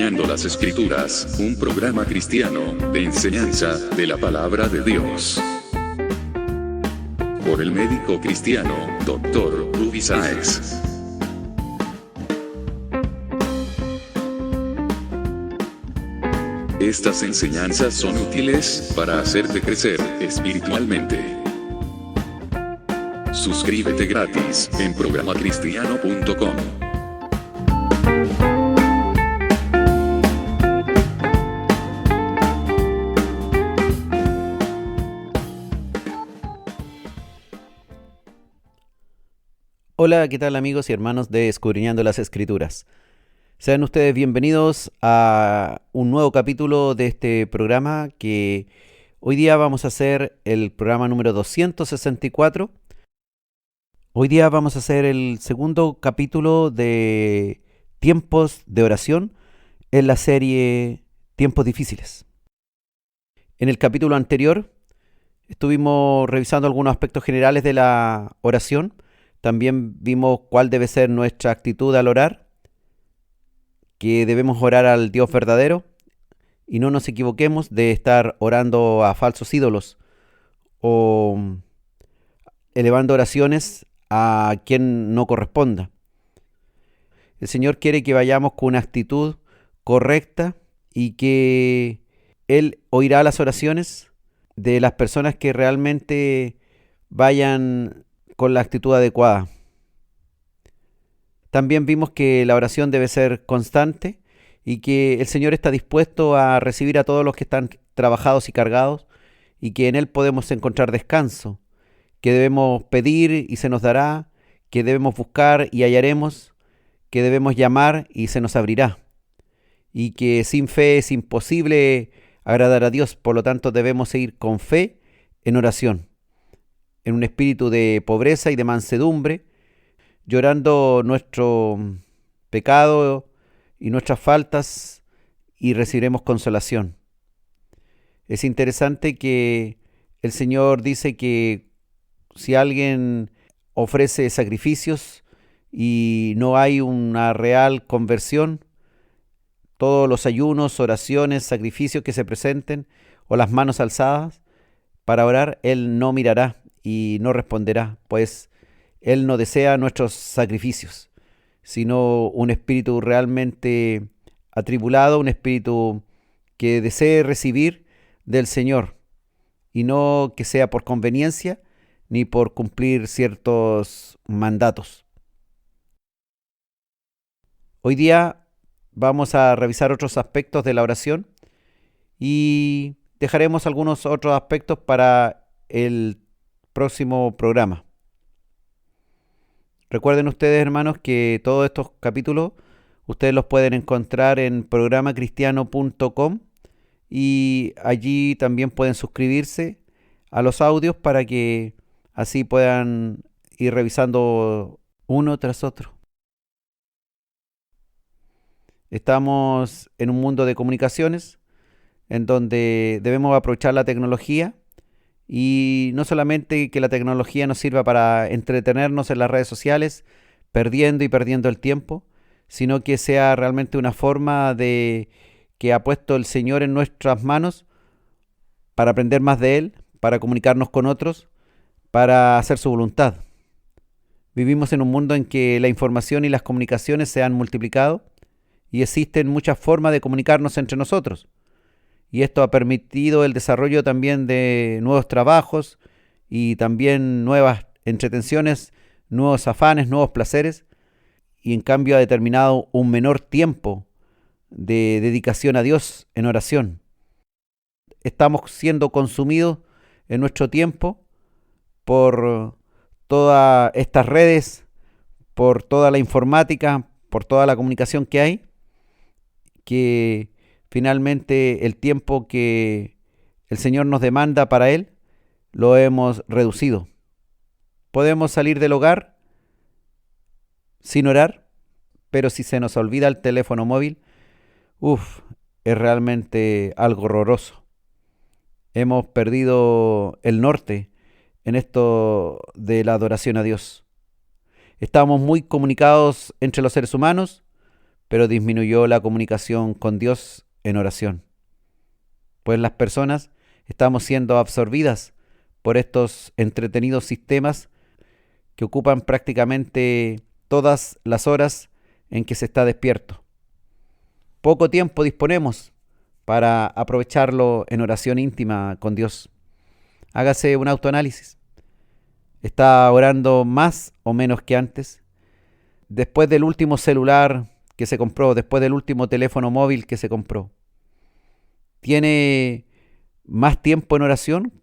Escudriñando las Escrituras, un programa cristiano de enseñanza de la palabra de Dios. Por el médico cristiano, Dr. Rudy Sáez. Estas enseñanzas son útiles para hacerte crecer espiritualmente. Suscríbete gratis en programacristiano.com. Hola, ¿qué tal amigos y hermanos de Escudriñando las Escrituras? Sean ustedes bienvenidos a un nuevo capítulo de este programa que hoy día vamos a hacer el programa número 264. Hoy día vamos a hacer el segundo capítulo de tiempos de oración en la serie Tiempos Difíciles. En el capítulo anterior estuvimos revisando algunos aspectos generales de la oración. También vimos cuál debe ser nuestra actitud al orar, que debemos orar al Dios verdadero y no nos equivoquemos de estar orando a falsos ídolos o elevando oraciones a quien no corresponda. El Señor quiere que vayamos con una actitud correcta y que Él oirá las oraciones de las personas que realmente vayan con la actitud adecuada. También vimos que la oración debe ser constante y que el Señor está dispuesto a recibir a todos los que están trabajados y cargados y que en Él podemos encontrar descanso, que debemos pedir y se nos dará, que debemos buscar y hallaremos, que debemos llamar y se nos abrirá, y que sin fe es imposible agradar a Dios, por lo tanto debemos seguir con fe en oración, en un espíritu de pobreza y de mansedumbre, llorando nuestro pecado y nuestras faltas, y recibiremos consolación. Es interesante que el Señor dice que si alguien ofrece sacrificios y no hay una real conversión, todos los ayunos, oraciones, sacrificios que se presenten o las manos alzadas para orar, Él no mirará y no responderá, pues Él no desea nuestros sacrificios, sino un espíritu realmente atribulado, un espíritu que desee recibir del Señor y no que sea por conveniencia ni por cumplir ciertos mandatos. Hoy día vamos a revisar otros aspectos de la oración y dejaremos algunos otros aspectos para el próximo programa. Recuerden ustedes, hermanos, que todos estos capítulos ustedes los pueden encontrar en programacristiano.com y allí también pueden suscribirse a los audios para que así puedan ir revisando uno tras otro. Estamos en un mundo de comunicaciones en donde debemos aprovechar la tecnología y no solamente que la tecnología nos sirva para entretenernos en las redes sociales, perdiendo el tiempo, sino que sea realmente una forma de que ha puesto el Señor en nuestras manos para aprender más de Él, para comunicarnos con otros, para hacer su voluntad. Vivimos en un mundo en que la información y las comunicaciones se han multiplicado y existen muchas formas de comunicarnos entre nosotros. Y esto ha permitido el desarrollo también de nuevos trabajos y también nuevas entretenciones, nuevos afanes, nuevos placeres, y en cambio ha determinado un menor tiempo de dedicación a Dios en oración. Estamos siendo consumidos en nuestro tiempo por todas estas redes, por toda la informática, por toda la comunicación que hay, que finalmente el tiempo que el Señor nos demanda para Él, lo hemos reducido. Podemos salir del hogar sin orar, pero si se nos olvida el teléfono móvil, es realmente algo horroroso. Hemos perdido el norte en esto de la adoración a Dios. Estamos muy comunicados entre los seres humanos, pero disminuyó la comunicación con Dios en oración. Pues las personas estamos siendo absorbidas por estos entretenidos sistemas que ocupan prácticamente todas las horas en que se está despierto. Poco tiempo disponemos para aprovecharlo en oración íntima con Dios. Hágase un autoanálisis. ¿Está orando más o menos que antes? Después del último celular que se compró, después del último teléfono móvil que se compró, ¿tiene más tiempo en oración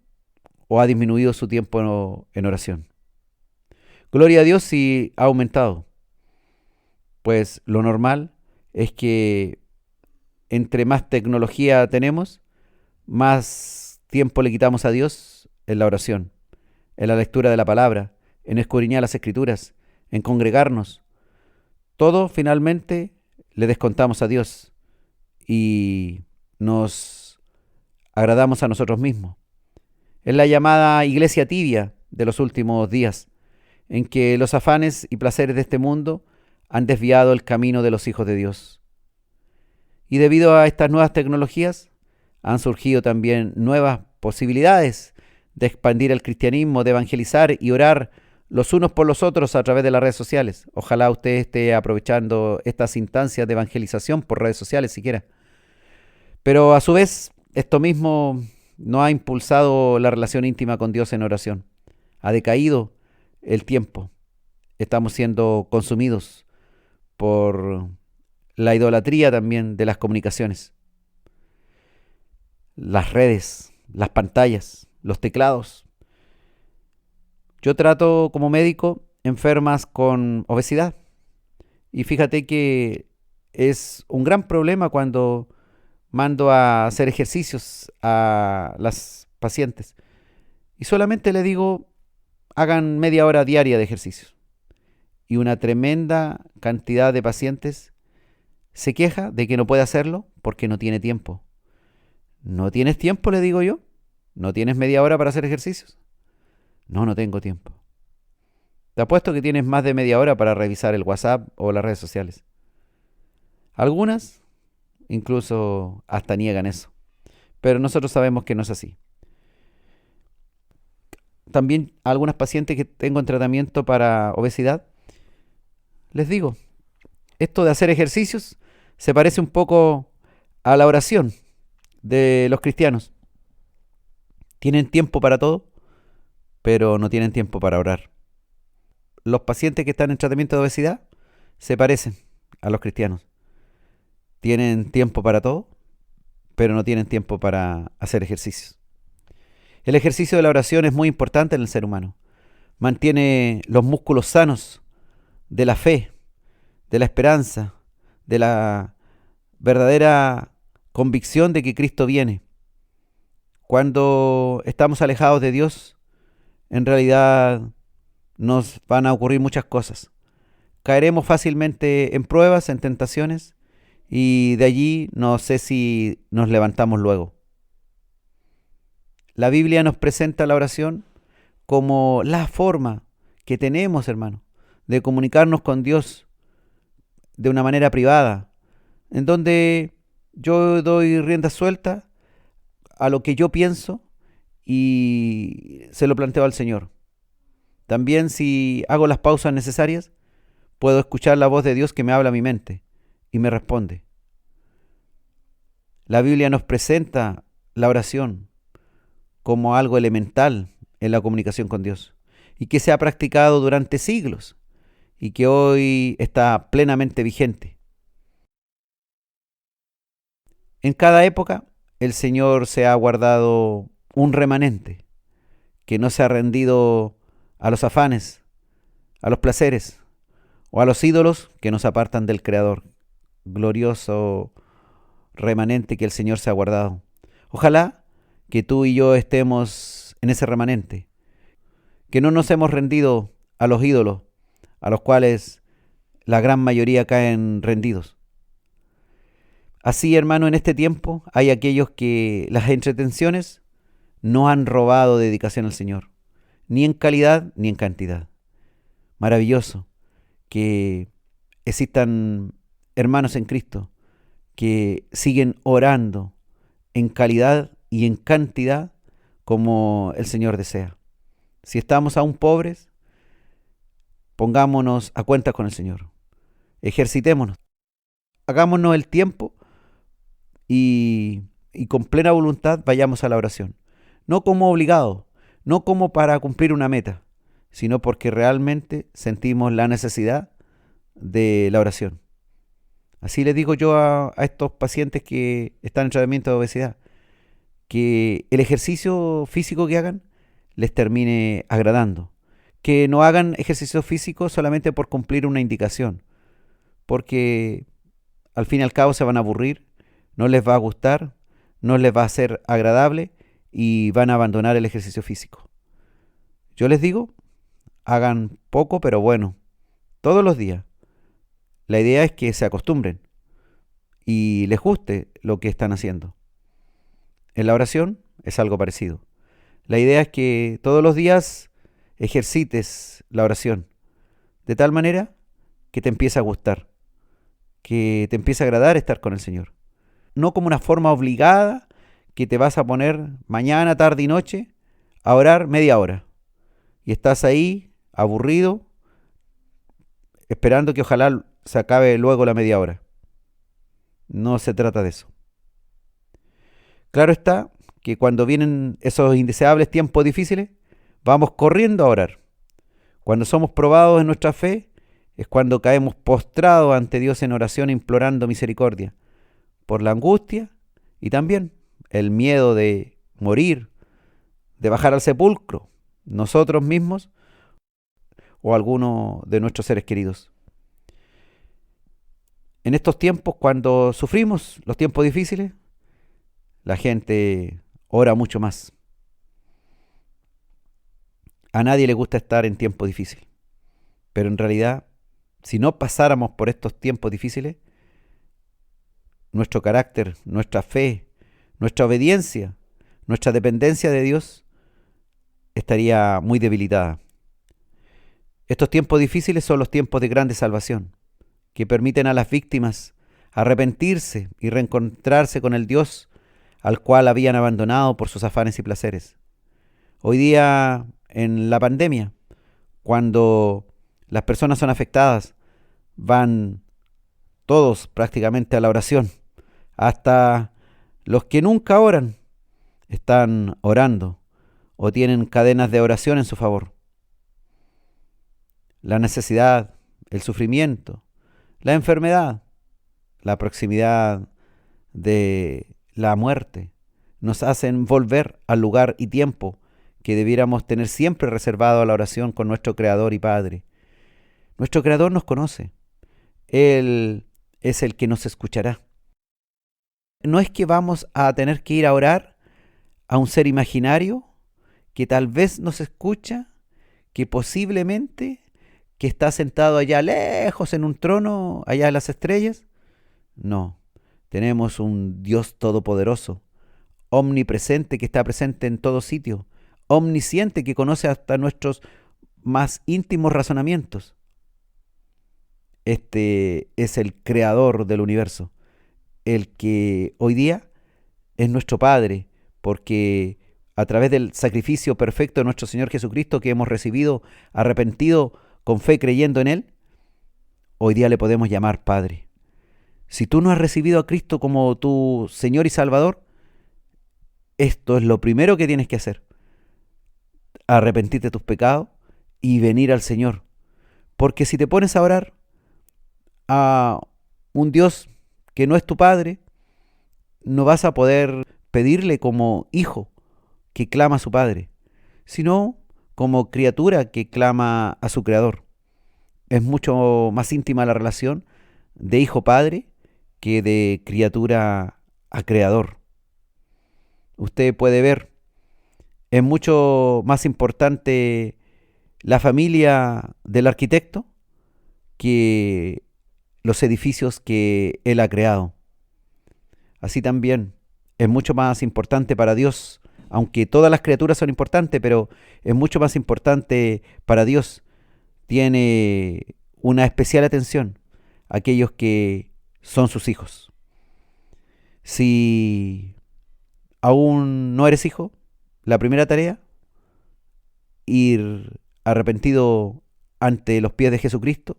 o ha disminuido su tiempo en oración? Gloria a Dios si ha aumentado. Pues lo normal es que entre más tecnología tenemos, más tiempo le quitamos a Dios en la oración, en la lectura de la palabra, en escudriñar las escrituras, en congregarnos. Todo finalmente le descontamos a Dios y nos agradamos a nosotros mismos. Es la llamada iglesia tibia de los últimos días, en que los afanes y placeres de este mundo han desviado el camino de los hijos de Dios. Y debido a estas nuevas tecnologías, han surgido también nuevas posibilidades de expandir el cristianismo, de evangelizar y orar los unos por los otros a través de las redes sociales. Ojalá usted esté aprovechando estas instancias de evangelización por redes sociales siquiera. Pero a su vez, esto mismo no ha impulsado la relación íntima con Dios en oración. Ha decaído el tiempo. Estamos siendo consumidos por la idolatría también de las comunicaciones. Las redes, las pantallas, los teclados. Yo trato como médico enfermas con obesidad. Y fíjate que es un gran problema cuando mando a hacer ejercicios a las pacientes. Y solamente le digo, hagan media hora diaria de ejercicios. Y una tremenda cantidad de pacientes se queja de que no puede hacerlo porque no tiene tiempo. ¿No tienes tiempo?, le digo yo. ¿No tienes media hora para hacer ejercicios? No, no tengo tiempo. Te apuesto que tienes más de media hora para revisar el WhatsApp o las redes sociales. Algunas incluso hasta niegan eso. Pero nosotros sabemos que no es así. También a algunas pacientes que tengo en tratamiento para obesidad, les digo, esto de hacer ejercicios se parece un poco a la oración de los cristianos. Tienen tiempo para todo, pero no tienen tiempo para orar. Los pacientes que están en tratamiento de obesidad se parecen a los cristianos. Tienen tiempo para todo, pero no tienen tiempo para hacer ejercicios. El ejercicio de la oración es muy importante en el ser humano. Mantiene los músculos sanos de la fe, de la esperanza, de la verdadera convicción de que Cristo viene. Cuando estamos alejados de Dios, en realidad nos van a ocurrir muchas cosas. Caeremos fácilmente en pruebas, en tentaciones, y de allí no sé si nos levantamos luego. La Biblia nos presenta la oración como la forma que tenemos, hermano, de comunicarnos con Dios de una manera privada, en donde yo doy rienda suelta a lo que yo pienso y se lo planteo al Señor. También, si hago las pausas necesarias, puedo escuchar la voz de Dios que me habla a mi mente y me responde. La Biblia nos presenta la oración como algo elemental en la comunicación con Dios y que se ha practicado durante siglos y que hoy está plenamente vigente. En cada época el Señor se ha guardado un remanente que no se ha rendido a los afanes, a los placeres o a los ídolos que nos apartan del Creador. Glorioso remanente que el Señor se ha guardado. Ojalá que tú y yo estemos en ese remanente, que no nos hemos rendido a los ídolos, a los cuales la gran mayoría caen rendidos. Así, hermano, en este tiempo hay aquellos que las entretenciones no han robado dedicación al Señor, ni en calidad ni en cantidad. Maravilloso que existan hermanos en Cristo que siguen orando en calidad y en cantidad como el Señor desea. Si estamos aún pobres, pongámonos a cuentas con el Señor. Ejercitémonos. Hagámonos el tiempo y con plena voluntad vayamos a la oración. No como obligados, no como para cumplir una meta, sino porque realmente sentimos la necesidad de la oración. Así les digo yo a estos pacientes que están en tratamiento de obesidad, que el ejercicio físico que hagan les termine agradando. Que no hagan ejercicio físico solamente por cumplir una indicación, porque al fin y al cabo se van a aburrir, no les va a gustar, no les va a ser agradable y van a abandonar el ejercicio físico. Yo les digo, hagan poco pero bueno, todos los días. La idea es que se acostumbren y les guste lo que están haciendo. En la oración es algo parecido. La idea es que todos los días ejercites la oración de tal manera que te empiece a gustar, que te empiece a agradar estar con el Señor. No como una forma obligada que te vas a poner mañana, tarde y noche a orar media hora. Y estás ahí aburrido, esperando que ojalá se acabe luego la media hora. No se trata de eso. Claro está que cuando vienen esos indeseables tiempos difíciles, vamos corriendo a orar. Cuando somos probados en nuestra fe, es cuando caemos postrados ante Dios en oración implorando misericordia por la angustia y también el miedo de morir, de bajar al sepulcro, nosotros mismos o alguno de nuestros seres queridos. En estos tiempos, cuando sufrimos los tiempos difíciles, la gente ora mucho más. A nadie le gusta estar en tiempos difíciles, pero en realidad, si no pasáramos por estos tiempos difíciles, nuestro carácter, nuestra fe, nuestra obediencia, nuestra dependencia de Dios estaría muy debilitada. Estos tiempos difíciles son los tiempos de grande salvación, que permiten a las víctimas arrepentirse y reencontrarse con el Dios al cual habían abandonado por sus afanes y placeres. Hoy día, en la pandemia, cuando las personas son afectadas, van todos prácticamente a la oración. Hasta los que nunca oran están orando o tienen cadenas de oración en su favor. La necesidad, el sufrimiento, la enfermedad, la proximidad de la muerte nos hacen volver al lugar y tiempo que debiéramos tener siempre reservado a la oración con nuestro Creador y Padre. Nuestro Creador nos conoce. Él es el que nos escuchará. No es que vamos a tener que ir a orar a un ser imaginario que tal vez nos escucha, que posiblemente que está sentado allá lejos en un trono, allá en las estrellas. No, tenemos un Dios todopoderoso, omnipresente, que está presente en todo sitio, omnisciente, que conoce hasta nuestros más íntimos razonamientos. Este es el creador del universo, el que hoy día es nuestro Padre, porque a través del sacrificio perfecto de nuestro Señor Jesucristo que hemos recibido, arrepentido, con fe creyendo en Él, hoy día le podemos llamar Padre. Si tú no has recibido a Cristo como tu Señor y Salvador, esto es lo primero que tienes que hacer. Arrepentirte de tus pecados y venir al Señor. Porque si te pones a orar a un Dios que no es tu Padre, no vas a poder pedirle como hijo que clama a su Padre, sino como criatura que clama a su Creador. Es mucho más íntima la relación de hijo-padre que de criatura a Creador. Usted puede ver, es mucho más importante la familia del arquitecto que los edificios que él ha creado. Así también es mucho más importante para Dios, aunque todas las criaturas son importantes, pero es mucho más importante para Dios. Tiene una especial atención a aquellos que son sus hijos. Si aún no eres hijo, la primera tarea, ir arrepentido ante los pies de Jesucristo,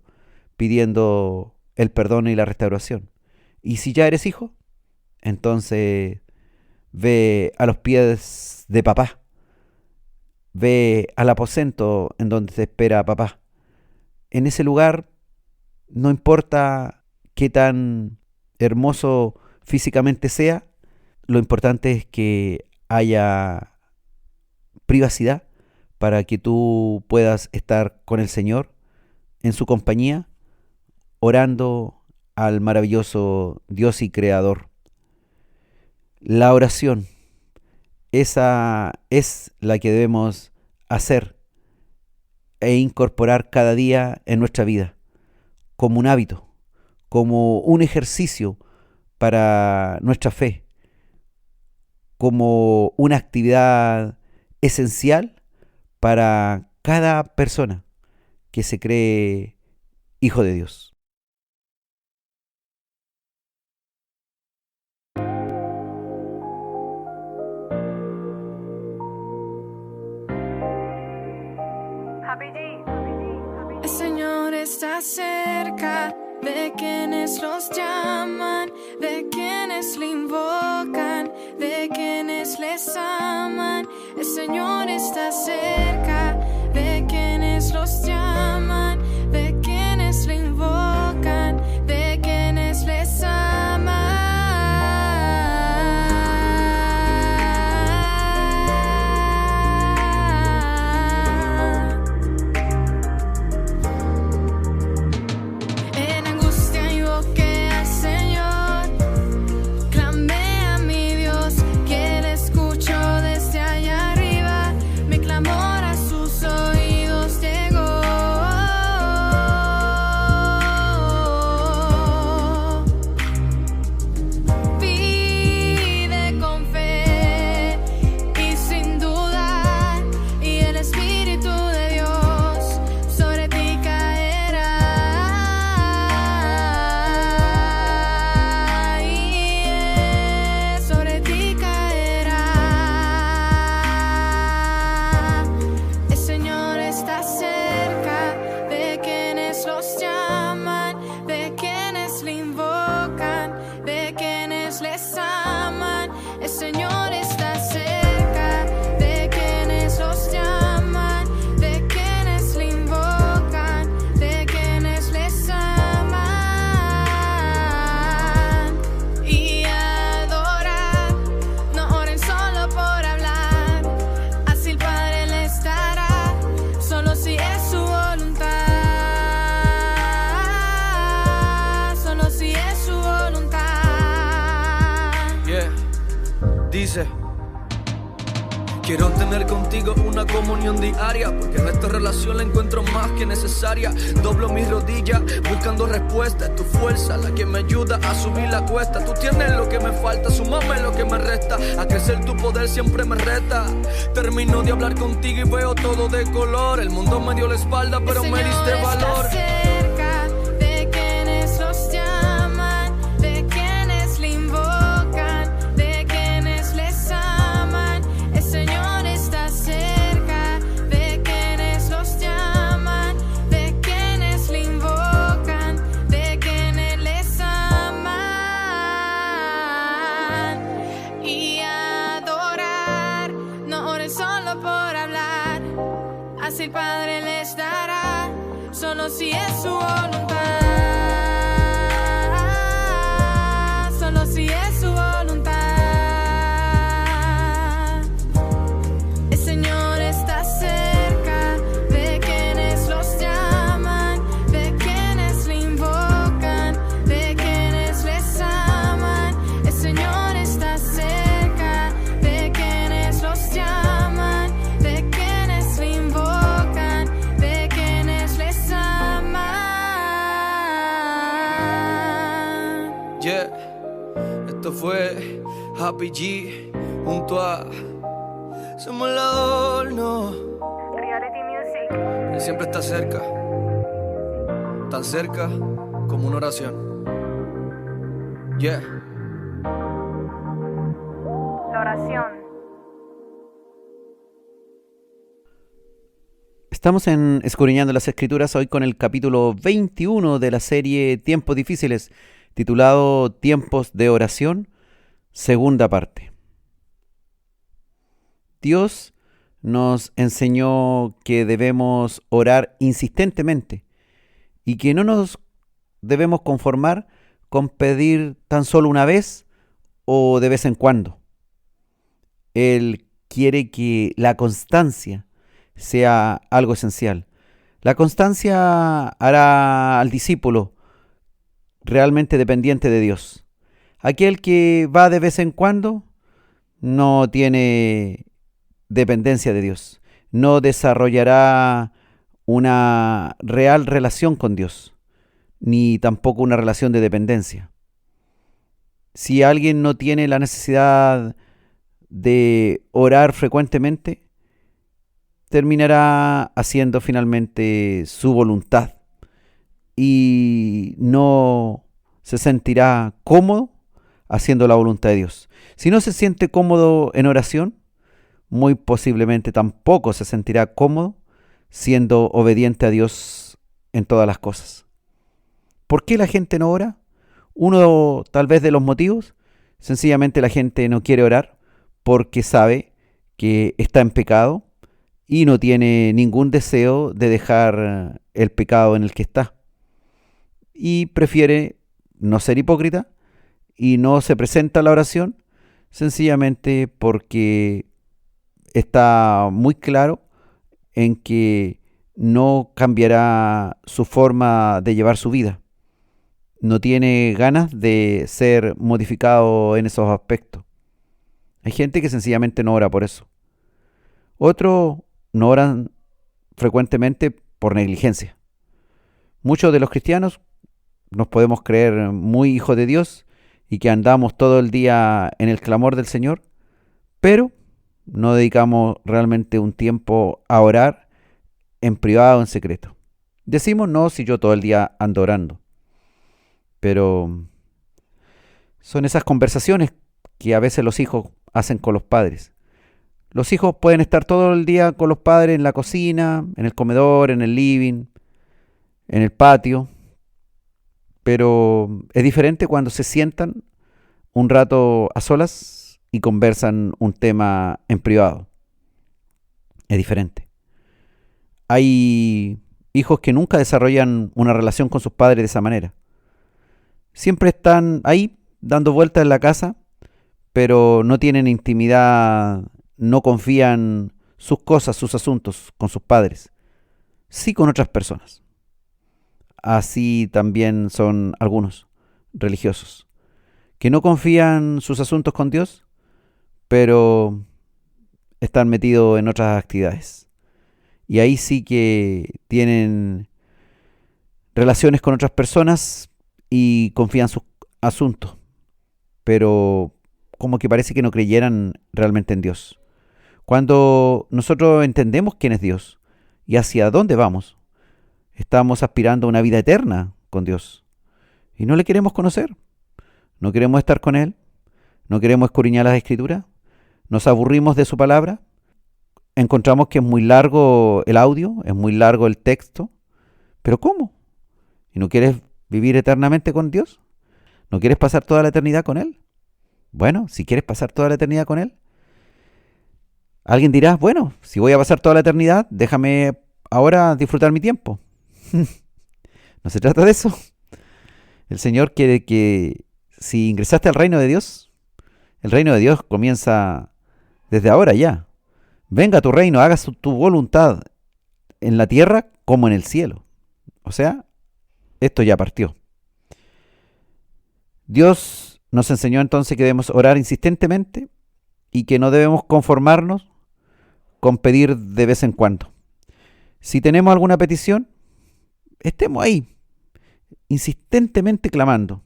pidiendo el perdón y la restauración. Y si ya eres hijo, entonces ve a los pies de papá, ve al aposento en donde te espera papá. En ese lugar, no importa qué tan hermoso físicamente sea, lo importante es que haya privacidad para que tú puedas estar con el Señor en su compañía, orando al maravilloso Dios y Creador. La oración, esa es la que debemos hacer e incorporar cada día en nuestra vida, como un hábito, como un ejercicio para nuestra fe, como una actividad esencial para cada persona que se cree hijo de Dios. El Señor está cerca de quienes los llaman, de quienes le invocan, de quienes les aman. El Señor está cerca de quienes los llaman, de quienes le invocan, de quienes les aman. Dice: quiero tener contigo una comunión diaria, porque en esta relación la encuentro más que necesaria. Doblo mis rodillas buscando respuesta. Es tu fuerza la que me ayuda a subir la cuesta. Tú tienes lo que me falta, súmame lo que me resta. A crecer tu poder siempre me reta. Termino de hablar contigo y veo todo de color. El mundo me dio la espalda, pero me diste valor. El Padre les dará, solo si es su voluntad, solo si es su voluntad. El Señor está cerca de quienes los llaman, de quienes le invocan, de quienes les aman. El Señor está cerca de quienes los llaman, de quienes le invocan. Yeah, esto fue Happy G junto a Somos el Adorno. Reality Music. Él siempre está cerca, tan cerca como una oración. Yeah. La oración. Estamos escudriñando las Escrituras hoy con el capítulo 21 de la serie Tiempos Difíciles, titulado Tiempos de Oración, segunda parte. Dios nos enseñó que debemos orar insistentemente y que no nos debemos conformar con pedir tan solo una vez o de vez en cuando. Él quiere que la constancia sea algo esencial. La constancia hará al discípulo realmente dependiente de Dios. Aquel que va de vez en cuando no tiene dependencia de Dios, no desarrollará una real relación con Dios, ni tampoco una relación de dependencia. Si alguien no tiene la necesidad de orar frecuentemente, terminará haciendo finalmente su voluntad y no se sentirá cómodo haciendo la voluntad de Dios. Si no se siente cómodo en oración, muy posiblemente tampoco se sentirá cómodo siendo obediente a Dios en todas las cosas. ¿Por qué la gente no ora? Uno tal vez de los motivos, sencillamente la gente no quiere orar porque sabe que está en pecado y no tiene ningún deseo de dejar el pecado en el que está. Y prefiere no ser hipócrita y no se presenta a la oración sencillamente porque está muy claro en que no cambiará su forma de llevar su vida. No tiene ganas de ser modificado en esos aspectos. Hay gente que sencillamente no ora por eso. Otros no oran frecuentemente por negligencia. Muchos de los cristianos nos podemos creer muy hijos de Dios y que andamos todo el día en el clamor del Señor, pero no dedicamos realmente un tiempo a orar en privado, en secreto. Decimos, no, si yo todo el día ando orando. Pero son esas conversaciones que a veces los hijos hacen con los padres. Los hijos pueden estar todo el día con los padres en la cocina, en el comedor, en el living, en el patio, pero es diferente cuando se sientan un rato a solas y conversan un tema en privado. Es diferente. Hay hijos que nunca desarrollan una relación con sus padres de esa manera. Siempre están ahí dando vueltas en la casa, pero no tienen intimidad, no confían sus cosas, sus asuntos con sus padres, sí con otras personas. Así también son algunos religiosos, que no confían sus asuntos con Dios, pero están metidos en otras actividades. Y ahí sí que tienen relaciones con otras personas y confían sus asuntos, pero como que parece que no creyeran realmente en Dios. Cuando nosotros entendemos quién es Dios y hacia dónde vamos, estamos aspirando a una vida eterna con Dios y no le queremos conocer, no queremos estar con Él, no queremos escudriñar las Escrituras, nos aburrimos de su palabra, encontramos que es muy largo el audio, es muy largo el texto, pero ¿cómo? ¿Y no quieres vivir eternamente con Dios? ¿No quieres pasar toda la eternidad con Él? Bueno, si quieres pasar toda la eternidad con Él, alguien dirá, bueno, si voy a pasar toda la eternidad, déjame ahora disfrutar mi tiempo. No se trata de eso. El Señor quiere que si ingresaste al reino de Dios, el reino de Dios comienza desde ahora ya. Venga a tu reino, hagas tu voluntad en la tierra como en el cielo. O sea, esto ya partió. Dios nos enseñó entonces que debemos orar insistentemente y que no debemos conformarnos con pedir de vez en cuando. Si tenemos alguna petición, estemos ahí, insistentemente clamando,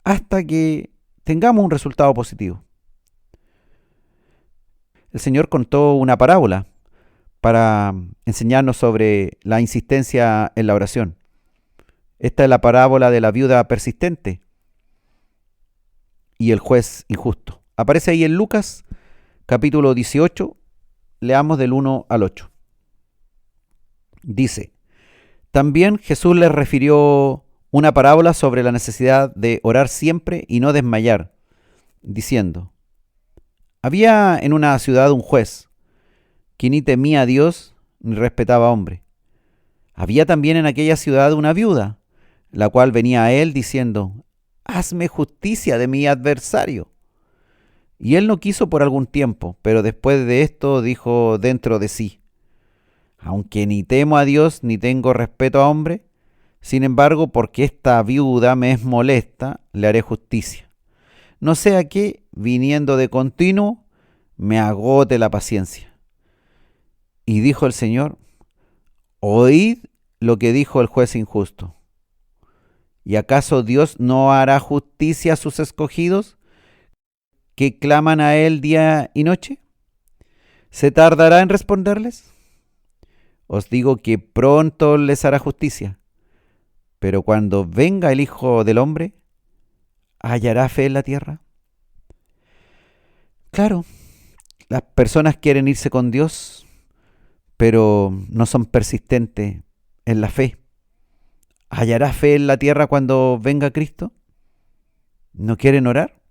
hasta que tengamos un resultado positivo. El Señor contó una parábola para enseñarnos sobre la insistencia en la oración. Esta es la parábola de la viuda persistente. y el juez injusto. Aparece ahí en Lucas, capítulo 18, leamos del 1 al 8. Dice: también Jesús les refirió una parábola sobre la necesidad de orar siempre y no desmayar, diciendo: había en una ciudad un juez, que ni temía a Dios ni respetaba a hombre. Había también en aquella ciudad una viuda, la cual venía a él diciendo: hazme justicia de mi adversario. Y él no quiso por algún tiempo, pero después de esto dijo dentro de sí: aunque ni temo a Dios ni tengo respeto a hombre, sin embargo, porque esta viuda me es molesta, le haré justicia. No sea que, viniendo de continuo, me agote la paciencia. Y dijo el Señor: oíd lo que dijo el juez injusto. ¿Y acaso Dios no hará justicia a sus escogidos, que claman a Él día y noche? ¿Se tardará en responderles? Os digo que pronto les hará justicia. Pero cuando venga el Hijo del Hombre, ¿hallará fe en la tierra? Claro, las personas quieren irse con Dios, pero no son persistentes en la fe. ¿Hallará fe en la tierra cuando venga Cristo? ¿No quieren orar?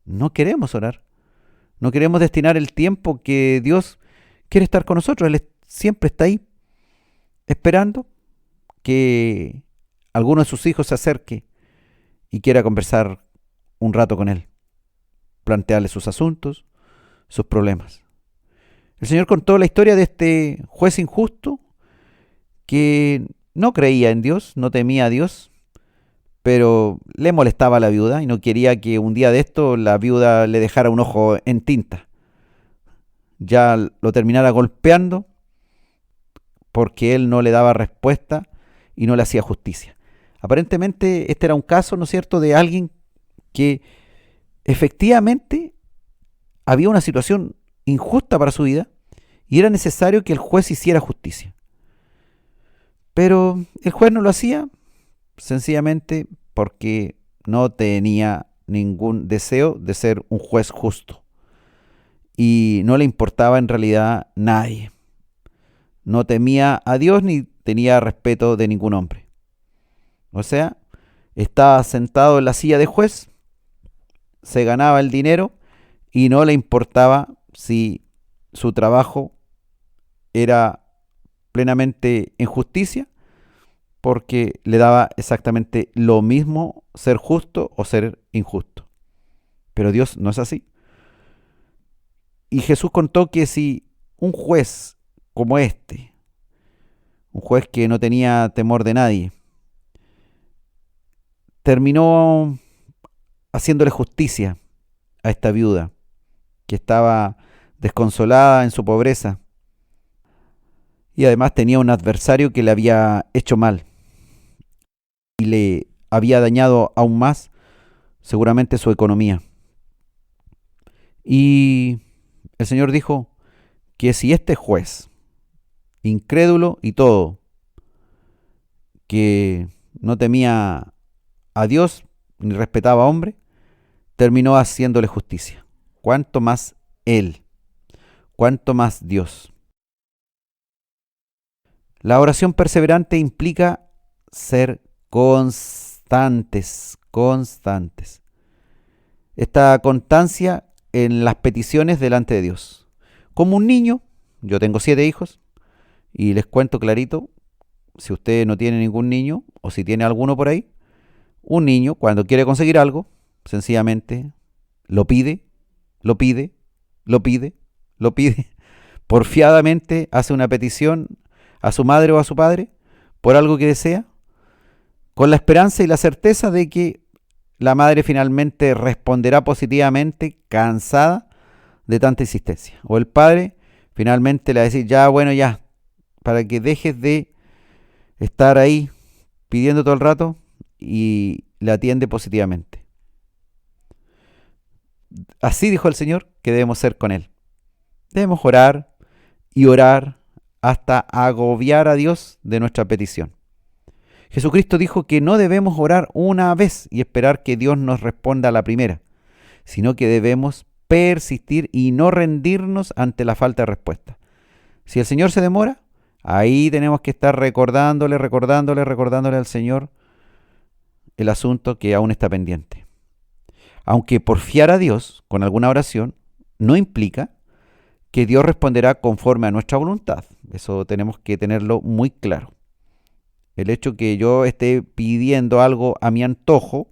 No queremos orar. No queremos destinar el tiempo que Dios quiere estar con nosotros. Él siempre está ahí, esperando que alguno de sus hijos se acerque y quiera conversar un rato con Él, plantearle sus asuntos, sus problemas. El Señor contó la historia de este juez injusto que no creía en Dios, no temía a Dios, pero le molestaba a la viuda y no quería que un día de esto la viuda le dejara un ojo en tinta. Ya lo terminara golpeando porque él no le daba respuesta y no le hacía justicia. Aparentemente este era un caso, ¿no es cierto?, de alguien que efectivamente había una situación injusta para su vida y era necesario que el juez hiciera justicia. Pero el juez no lo hacía sencillamente porque no tenía ningún deseo de ser un juez justo y no le importaba en realidad nadie. No temía a Dios ni tenía respeto de ningún hombre. O sea, estaba sentado en la silla de juez, se ganaba el dinero y no le importaba si su trabajo era plenamente en justicia, porque le daba exactamente lo mismo ser justo o ser injusto. Pero Dios no es así. Y Jesús contó que si un juez como este, un juez que no tenía temor de nadie, terminó haciéndole justicia a esta viuda que estaba desconsolada en su pobreza y además tenía un adversario que le había hecho mal y le había dañado aún más seguramente su economía. Y el Señor dijo que si este juez, incrédulo y todo, que no temía a Dios ni respetaba a hombre, terminó haciéndole justicia, ¿cuánto más Él? ¿Cuánto más Dios? La oración perseverante implica ser constantes. Esta constancia en las peticiones delante de Dios. Como un niño, yo tengo 7 hijos, y les cuento clarito, si usted no tiene ningún niño, o si tiene alguno por ahí, un niño cuando quiere conseguir algo, sencillamente lo pide, porfiadamente hace una petición a su madre o a su padre por algo que desea, con la esperanza y la certeza de que la madre finalmente responderá positivamente, cansada de tanta insistencia. O el padre finalmente le va a decir: ya, bueno, ya, para que dejes de estar ahí pidiendo todo el rato, y le atiende positivamente. Así dijo el Señor que debemos ser con Él. Debemos orar y orar hasta agobiar a Dios de nuestra petición. Jesucristo dijo que no debemos orar una vez y esperar que Dios nos responda a la primera, sino que debemos persistir y no rendirnos ante la falta de respuesta. Si el Señor se demora, ahí tenemos que estar recordándole al Señor el asunto que aún está pendiente. Aunque porfiar a Dios con alguna oración no implica que Dios responderá conforme a nuestra voluntad. Eso tenemos que tenerlo muy claro. El hecho que yo esté pidiendo algo a mi antojo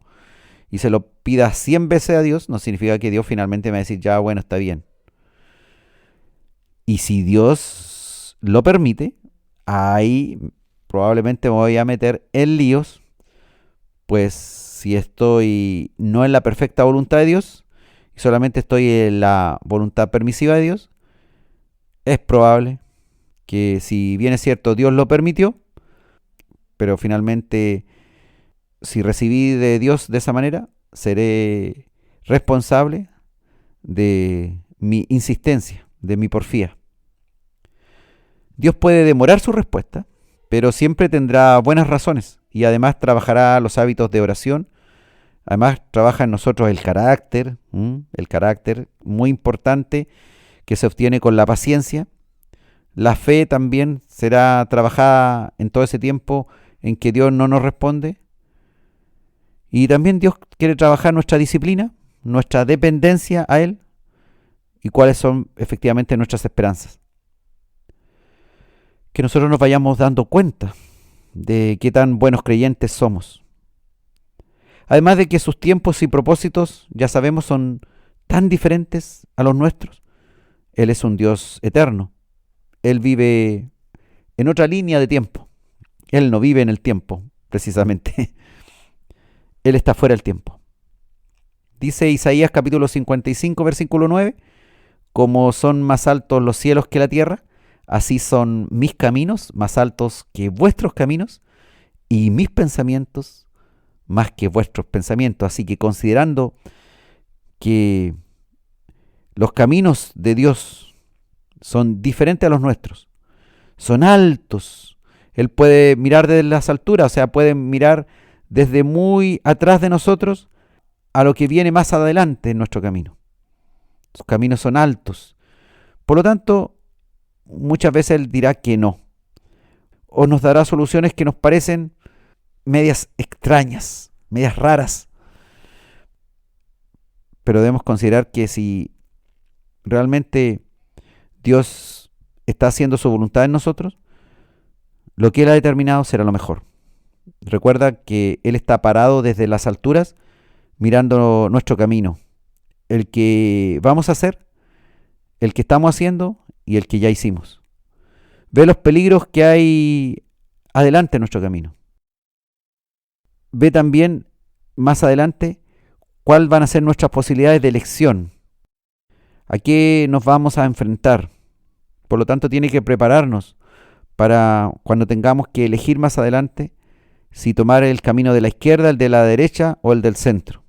y se lo pida 100 veces a Dios no significa que Dios finalmente me va a decir, ya, bueno, está bien. Y si Dios lo permite, ahí probablemente me voy a meter en líos, pues si estoy no en la perfecta voluntad de Dios y solamente estoy en la voluntad permisiva de Dios, es probable que, si bien es cierto, Dios lo permitió, pero finalmente, si recibí de Dios de esa manera, seré responsable de mi insistencia, de mi porfía. Dios puede demorar su respuesta, pero siempre tendrá buenas razones y además trabajará los hábitos de oración. Además trabaja en nosotros el carácter muy importante que se obtiene con la paciencia. La fe también será trabajada en todo ese tiempo en que Dios no nos responde. Y también Dios quiere trabajar nuestra disciplina, nuestra dependencia a Él y cuáles son efectivamente nuestras esperanzas. Que nosotros nos vayamos dando cuenta de qué tan buenos creyentes somos. Además de que sus tiempos y propósitos, ya sabemos, son tan diferentes a los nuestros. Él es un Dios eterno. Él vive en otra línea de tiempo. Él no vive en el tiempo, precisamente. Él está fuera del tiempo. Dice Isaías capítulo 55, versículo 9, como son más altos los cielos que la tierra, así son mis caminos más altos que vuestros caminos y mis pensamientos más que vuestros pensamientos. Así que considerando que los caminos de Dios son diferentes a los nuestros, son altos, Él puede mirar desde las alturas, o sea, puede mirar desde muy atrás de nosotros a lo que viene más adelante en nuestro camino. Sus caminos son altos. Por lo tanto, muchas veces Él dirá que no, o nos dará soluciones que nos parecen medias extrañas, medias raras. Pero debemos considerar que si realmente Dios está haciendo su voluntad en nosotros, lo que Él ha determinado será lo mejor. Recuerda que Él está parado desde las alturas mirando nuestro camino, el que vamos a hacer, el que estamos haciendo y el que ya hicimos. Ve los peligros que hay adelante en nuestro camino. Ve también más adelante cuáles van a ser nuestras posibilidades de elección, a qué nos vamos a enfrentar. Por lo tanto, tiene que prepararnos para cuando tengamos que elegir más adelante si tomar el camino de la izquierda, el de la derecha o el del centro.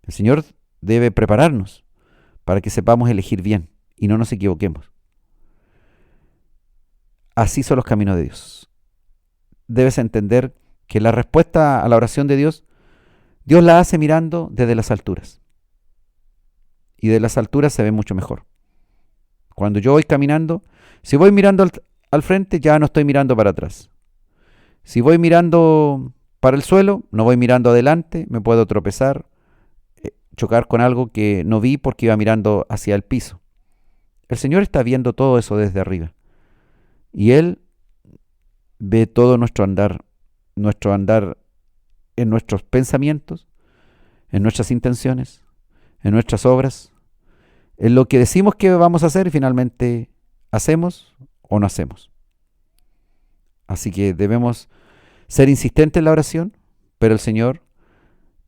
El Señor debe prepararnos para que sepamos elegir bien y no nos equivoquemos. Así son los caminos de Dios. Debes entender que la respuesta a la oración de Dios, Dios la hace mirando desde las alturas. Y de las alturas se ve mucho mejor. Cuando yo voy caminando, si voy mirando al frente, ya no estoy mirando para atrás. Si voy mirando para el suelo, no voy mirando adelante, me puedo tropezar, chocar con algo que no vi porque iba mirando hacia el piso. El Señor está viendo todo eso desde arriba. Y Él ve todo nuestro andar en nuestros pensamientos, en nuestras intenciones, en nuestras obras, en lo que decimos que vamos a hacer y finalmente hacemos o no hacemos. Así que debemos ser insistentes en la oración, pero el Señor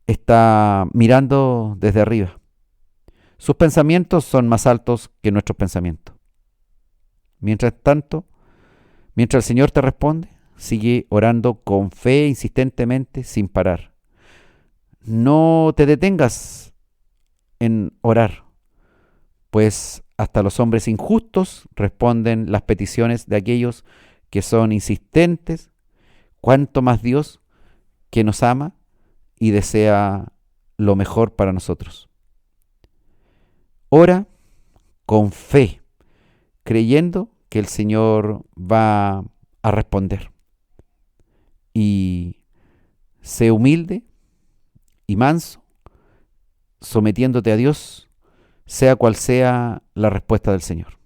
está mirando desde arriba. Sus pensamientos son más altos que nuestros pensamientos. Mientras tanto, mientras el Señor te responde, sigue orando con fe insistentemente sin parar. No te detengas en orar, pues hasta los hombres injustos responden las peticiones de aquellos que son insistentes, cuanto más Dios, que nos ama y desea lo mejor para nosotros. Ora con fe, creyendo que el Señor va a responder. Y sé humilde y manso, sometiéndote a Dios, sea cual sea la respuesta del Señor.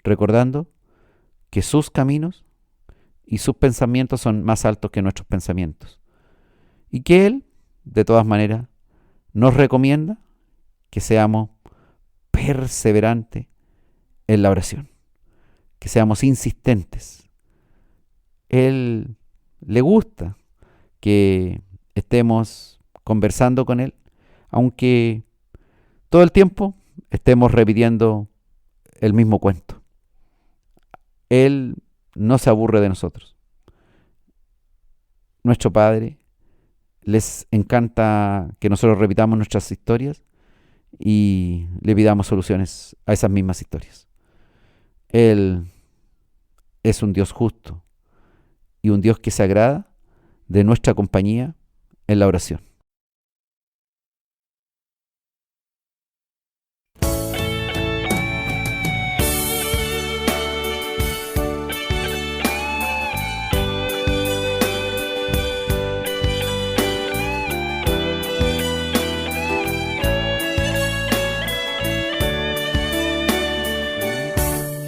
Recordando que sus caminos y sus pensamientos son más altos que nuestros pensamientos. Y que Él, de todas maneras, nos recomienda que seamos perseverantes en la oración, que seamos insistentes. Él le gusta que estemos conversando con Él, aunque todo el tiempo estemos repitiendo el mismo cuento. Él no se aburre de nosotros. Nuestro Padre les encanta que nosotros repitamos nuestras historias y le pidamos soluciones a esas mismas historias. Él es un Dios justo y un Dios que se agrada de nuestra compañía en la oración.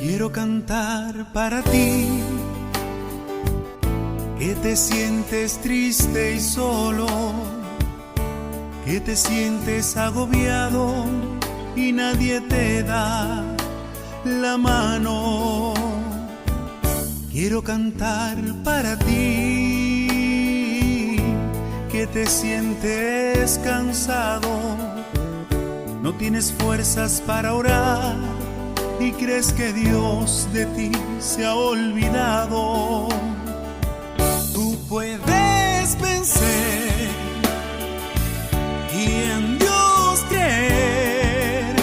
Quiero cantar para ti, que te sientes triste y solo, que te sientes agobiado y nadie te da la mano. Quiero cantar para ti, que te sientes cansado, no tienes fuerzas para orar y crees que Dios de ti se ha olvidado. Tú puedes vencer y en Dios creer.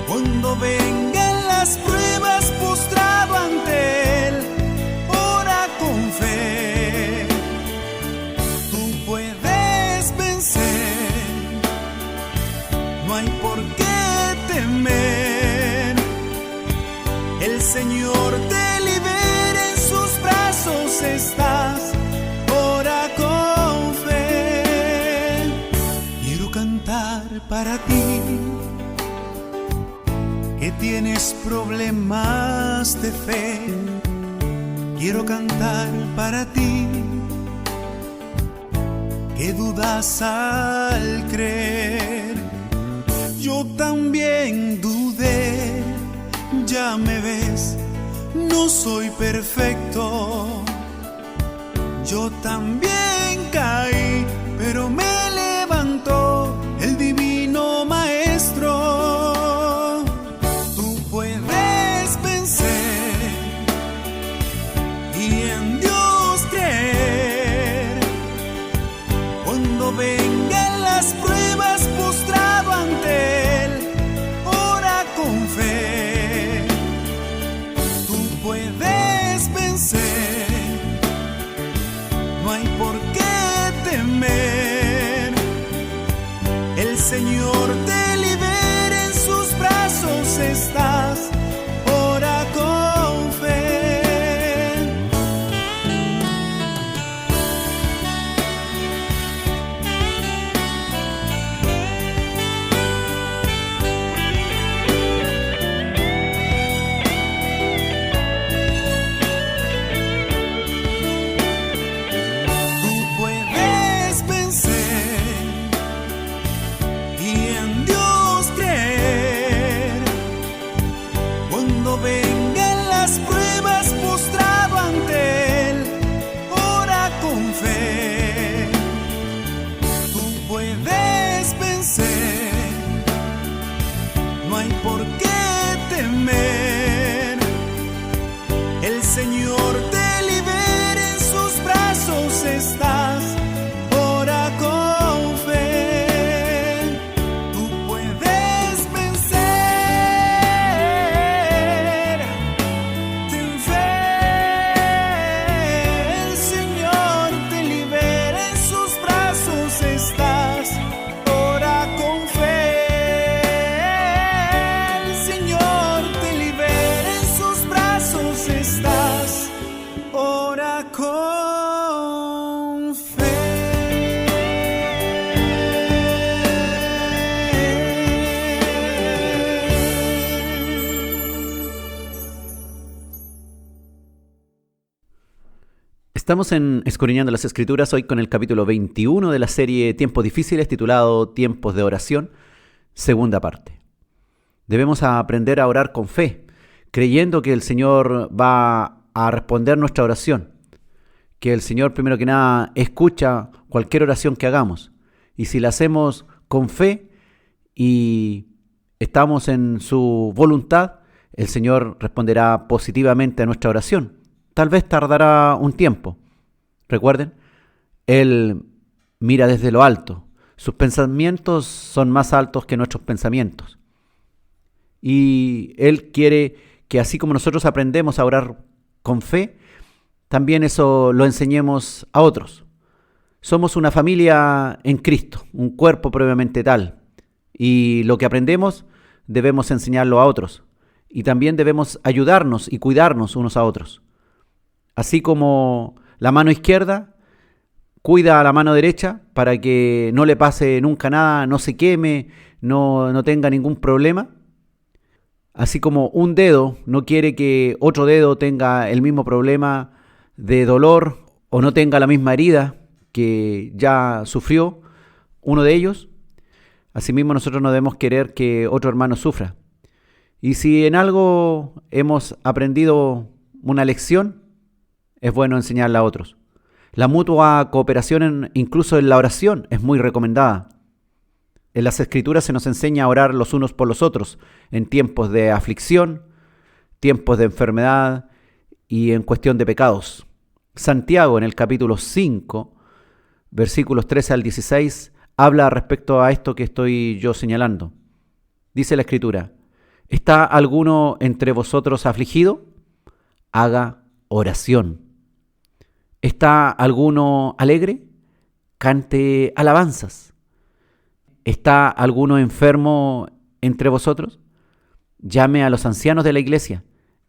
Cuando vengan las pruebas, postrado ante Él, ora con fe. Tú puedes vencer, no hay por qué temer. El Señor te libera, en sus brazos estás, ora con fe. Quiero cantar para ti, que tienes problemas de fe. Quiero cantar para ti, que dudas al creer. Yo también dudé, ya me ves, no soy perfecto. Yo también caí, pero me levantó el divino Maestro. Tú puedes vencer y en Dios creer. Cuando vengan las pruebas, postrado ante Él, ora con fe. Tú puedes vencer, no hay por qué temer. El Señor te libera, en sus brazos estás, ora con fe. No hay por qué temer. El Señor te libera, en sus brazos estás, ora con fe. Tú puedes vencer. Estamos en Escudriñando las Escrituras hoy con el capítulo 21 de la serie Tiempos Difíciles, titulado Tiempos de Oración, segunda parte. Debemos aprender a orar con fe, creyendo que el Señor va a responder nuestra oración, que el Señor, primero que nada, escucha cualquier oración que hagamos. Y si la hacemos con fe y estamos en su voluntad, el Señor responderá positivamente a nuestra oración. Tal vez tardará un tiempo. Recuerden, Él mira desde lo alto. Sus pensamientos son más altos que nuestros pensamientos. Y Él quiere que así como nosotros aprendemos a orar con fe, también eso lo enseñemos a otros. Somos una familia en Cristo, un cuerpo propiamente tal. Y lo que aprendemos debemos enseñarlo a otros. Y también debemos ayudarnos y cuidarnos unos a otros. Así como la mano izquierda cuida a la mano derecha para que no le pase nunca nada, no se queme, no tenga ningún problema. Así como un dedo no quiere que otro dedo tenga el mismo problema de dolor o no tenga la misma herida que ya sufrió uno de ellos, asimismo nosotros no debemos querer que otro hermano sufra. Y si en algo hemos aprendido una lección, es bueno enseñarla a otros. La mutua cooperación, incluso en la oración, es muy recomendada. En las Escrituras se nos enseña a orar los unos por los otros en tiempos de aflicción, tiempos de enfermedad y en cuestión de pecados. Santiago, en el capítulo 5, versículos 13 al 16, habla respecto a esto que estoy yo señalando. Dice la Escritura: ¿está alguno entre vosotros afligido? Haga oración. ¿Está alguno alegre? Cante alabanzas. ¿Está alguno enfermo entre vosotros? Llame a los ancianos de la iglesia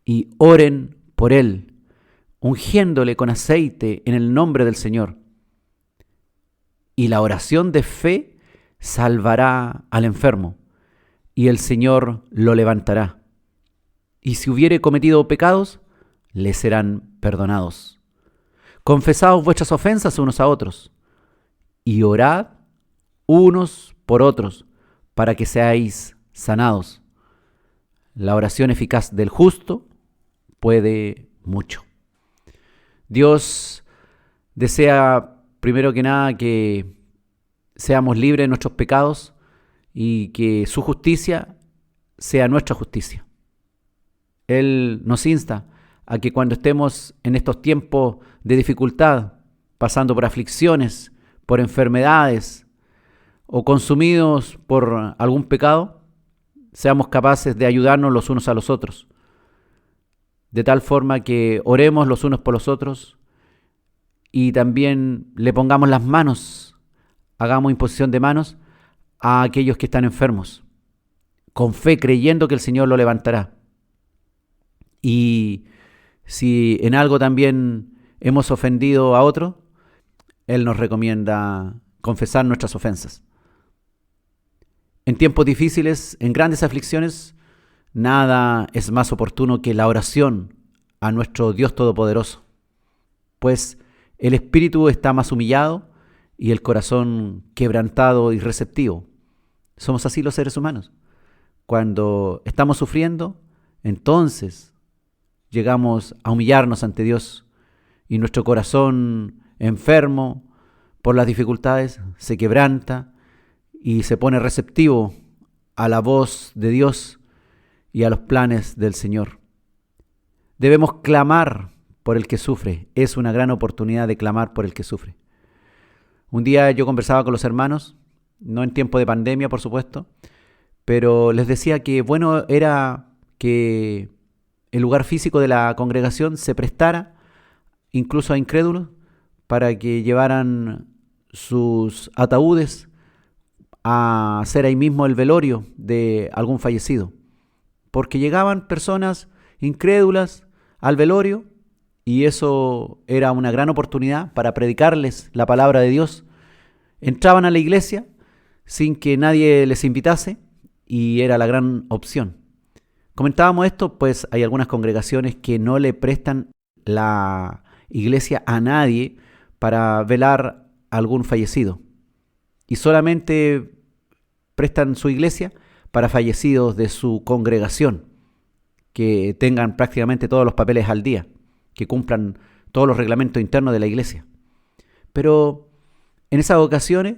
y oren por él, ungiéndole con aceite en el nombre del Señor. Y la oración de fe salvará al enfermo, y el Señor lo levantará. Y si hubiere cometido pecados, le serán perdonados. Confesaos vuestras ofensas unos a otros, y orad unos por otros, para que seáis sanados. La oración eficaz del justo puede mucho. Dios desea, primero que nada, que seamos libres de nuestros pecados y que su justicia sea nuestra justicia. Él nos insta a que cuando estemos en estos tiempos de dificultad, pasando por aflicciones, por enfermedades o consumidos por algún pecado, seamos capaces de ayudarnos los unos a los otros, de tal forma que oremos los unos por los otros y también le pongamos las manos, hagamos imposición de manos a aquellos que están enfermos, con fe, creyendo que el Señor lo levantará. Y si en algo también hemos ofendido a otro, Él nos recomienda confesar nuestras ofensas. En tiempos difíciles, en grandes aflicciones, nada es más oportuno que la oración a nuestro Dios Todopoderoso, pues el espíritu está más humillado y el corazón quebrantado y receptivo. Somos así los seres humanos. Cuando estamos sufriendo, entonces llegamos a humillarnos ante Dios y nuestro corazón enfermo por las dificultades se quebranta y se pone receptivo a la voz de Dios y a los planes del Señor. Debemos clamar por el que sufre. Es una gran oportunidad de clamar por el que sufre. Un día yo conversaba con los hermanos, no en tiempo de pandemia, por supuesto, pero les decía que bueno era que el lugar físico de la congregación se prestara incluso a incrédulos para que llevaran sus ataúdes a hacer ahí mismo el velorio de algún fallecido. Porque llegaban personas incrédulas al velorio y eso era una gran oportunidad para predicarles la palabra de Dios. Entraban a la iglesia sin que nadie les invitase y era la gran opción. Comentábamos esto, pues hay algunas congregaciones que no le prestan la iglesia a nadie para velar a algún fallecido. Y solamente prestan su iglesia para fallecidos de su congregación, que tengan prácticamente todos los papeles al día, que cumplan todos los reglamentos internos de la iglesia. Pero en esas ocasiones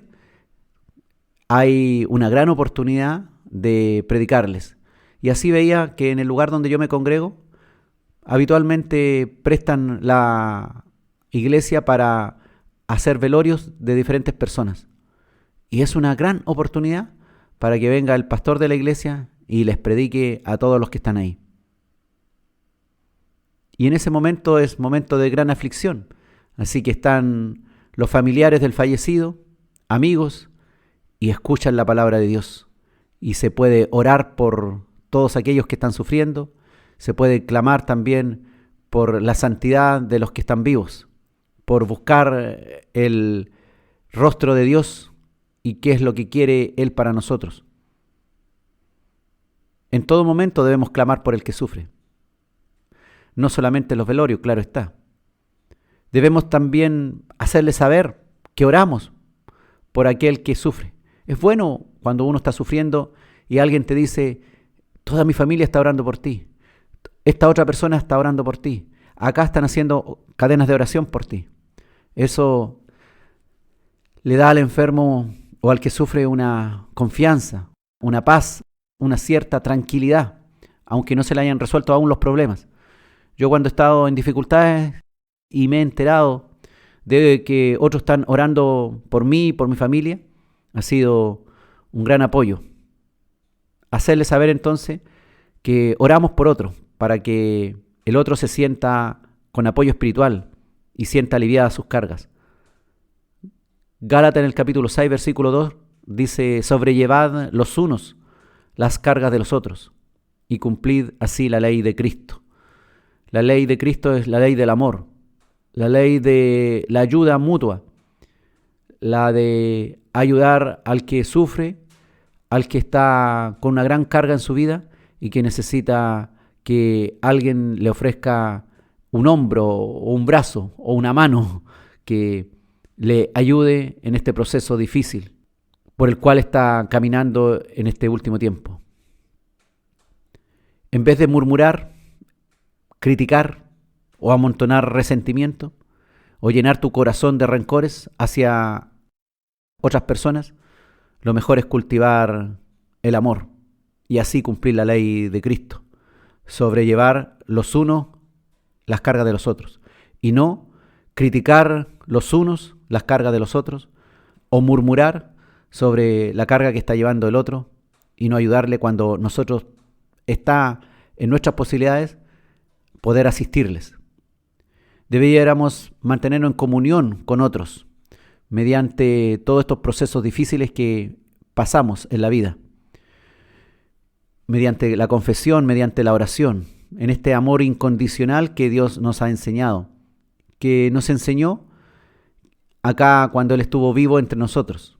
hay una gran oportunidad de predicarles. Y así veía que en el lugar donde yo me congrego, habitualmente prestan la iglesia para hacer velorios de diferentes personas. Y es una gran oportunidad para que venga el pastor de la iglesia y les predique a todos los que están ahí. Y en ese momento es momento de gran aflicción. Así que están los familiares del fallecido, amigos, y escuchan la palabra de Dios. Y se puede orar por todos aquellos que están sufriendo. Se puede clamar también por la santidad de los que están vivos, por buscar el rostro de Dios y qué es lo que quiere Él para nosotros. En todo momento debemos clamar por el que sufre. No solamente en los velorios, claro está. Debemos también hacerle saber que oramos por aquel que sufre. Es bueno cuando uno está sufriendo y alguien te dice, toda mi familia está orando por ti. Esta otra persona está orando por ti. Acá están haciendo cadenas de oración por ti. Eso le da al enfermo o al que sufre una confianza, una paz, una cierta tranquilidad, aunque no se le hayan resuelto aún los problemas. Yo cuando he estado en dificultades y me he enterado de que otros están orando por mí y por mi familia, ha sido un gran apoyo. Hacerles saber entonces que oramos por otro, para que el otro se sienta con apoyo espiritual y sienta aliviadas sus cargas. Gálatas en el capítulo 6, versículo 2, dice, sobrellevad los unos las cargas de los otros y cumplid así la ley de Cristo. La ley de Cristo es la ley del amor, la ley de la ayuda mutua, la de ayudar al que sufre, al que está con una gran carga en su vida y que necesita que alguien le ofrezca un hombro o un brazo o una mano que le ayude en este proceso difícil por el cual está caminando en este último tiempo. En vez de murmurar, criticar o amontonar resentimiento o llenar tu corazón de rencores hacia otras personas, lo mejor es cultivar el amor y así cumplir la ley de Cristo, sobrellevar los unos las cargas de los otros y no criticar los unos las cargas de los otros o murmurar sobre la carga que está llevando el otro y no ayudarle cuando nosotros está en nuestras posibilidades poder asistirles. Deberíamos mantenernos en comunión con otros mediante todos estos procesos difíciles que pasamos en la vida, mediante la confesión, mediante la oración, en este amor incondicional que Dios nos ha enseñado, que nos enseñó acá cuando Él estuvo vivo entre nosotros.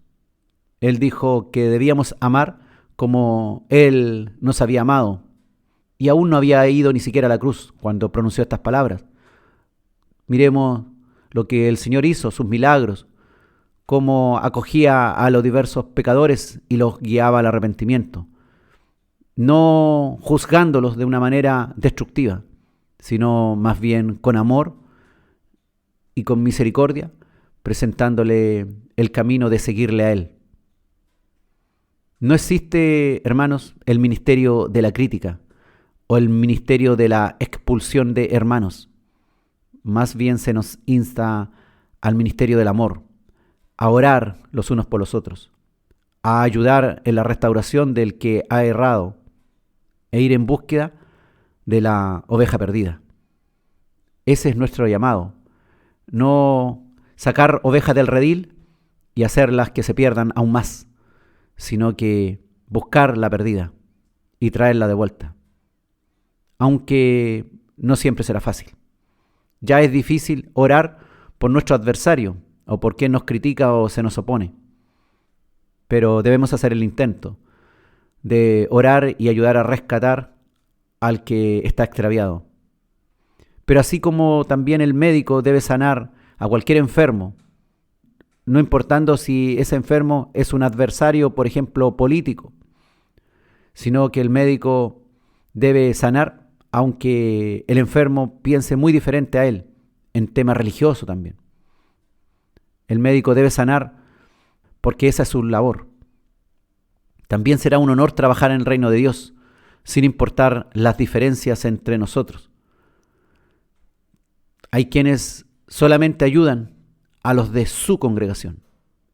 Él dijo que debíamos amar como Él nos había amado y aún no había ido ni siquiera a la cruz cuando pronunció estas palabras. Miremos lo que el Señor hizo, sus milagros, cómo acogía a los diversos pecadores y los guiaba al arrepentimiento, no juzgándolos de una manera destructiva, sino más bien con amor y con misericordia, presentándole el camino de seguirle a Él. No existe, hermanos, el ministerio de la crítica o el ministerio de la expulsión de hermanos. Más bien se nos insta al ministerio del amor, a orar los unos por los otros, a ayudar en la restauración del que ha errado e ir en búsqueda de la oveja perdida. Ese es nuestro llamado, no sacar ovejas del redil y hacerlas que se pierdan aún más, sino que buscar la perdida y traerla de vuelta. Aunque no siempre será fácil. Ya es difícil orar por nuestro adversario o por quien nos critica o se nos opone. Pero debemos hacer el intento de orar y ayudar a rescatar al que está extraviado. Pero así como también el médico debe sanar a cualquier enfermo, no importando si ese enfermo es un adversario, por ejemplo, político, sino que el médico debe sanar aunque el enfermo piense muy diferente a él, en tema religioso también. El médico debe sanar porque esa es su labor. También será un honor trabajar en el reino de Dios, sin importar las diferencias entre nosotros. Hay quienes solamente ayudan a los de su congregación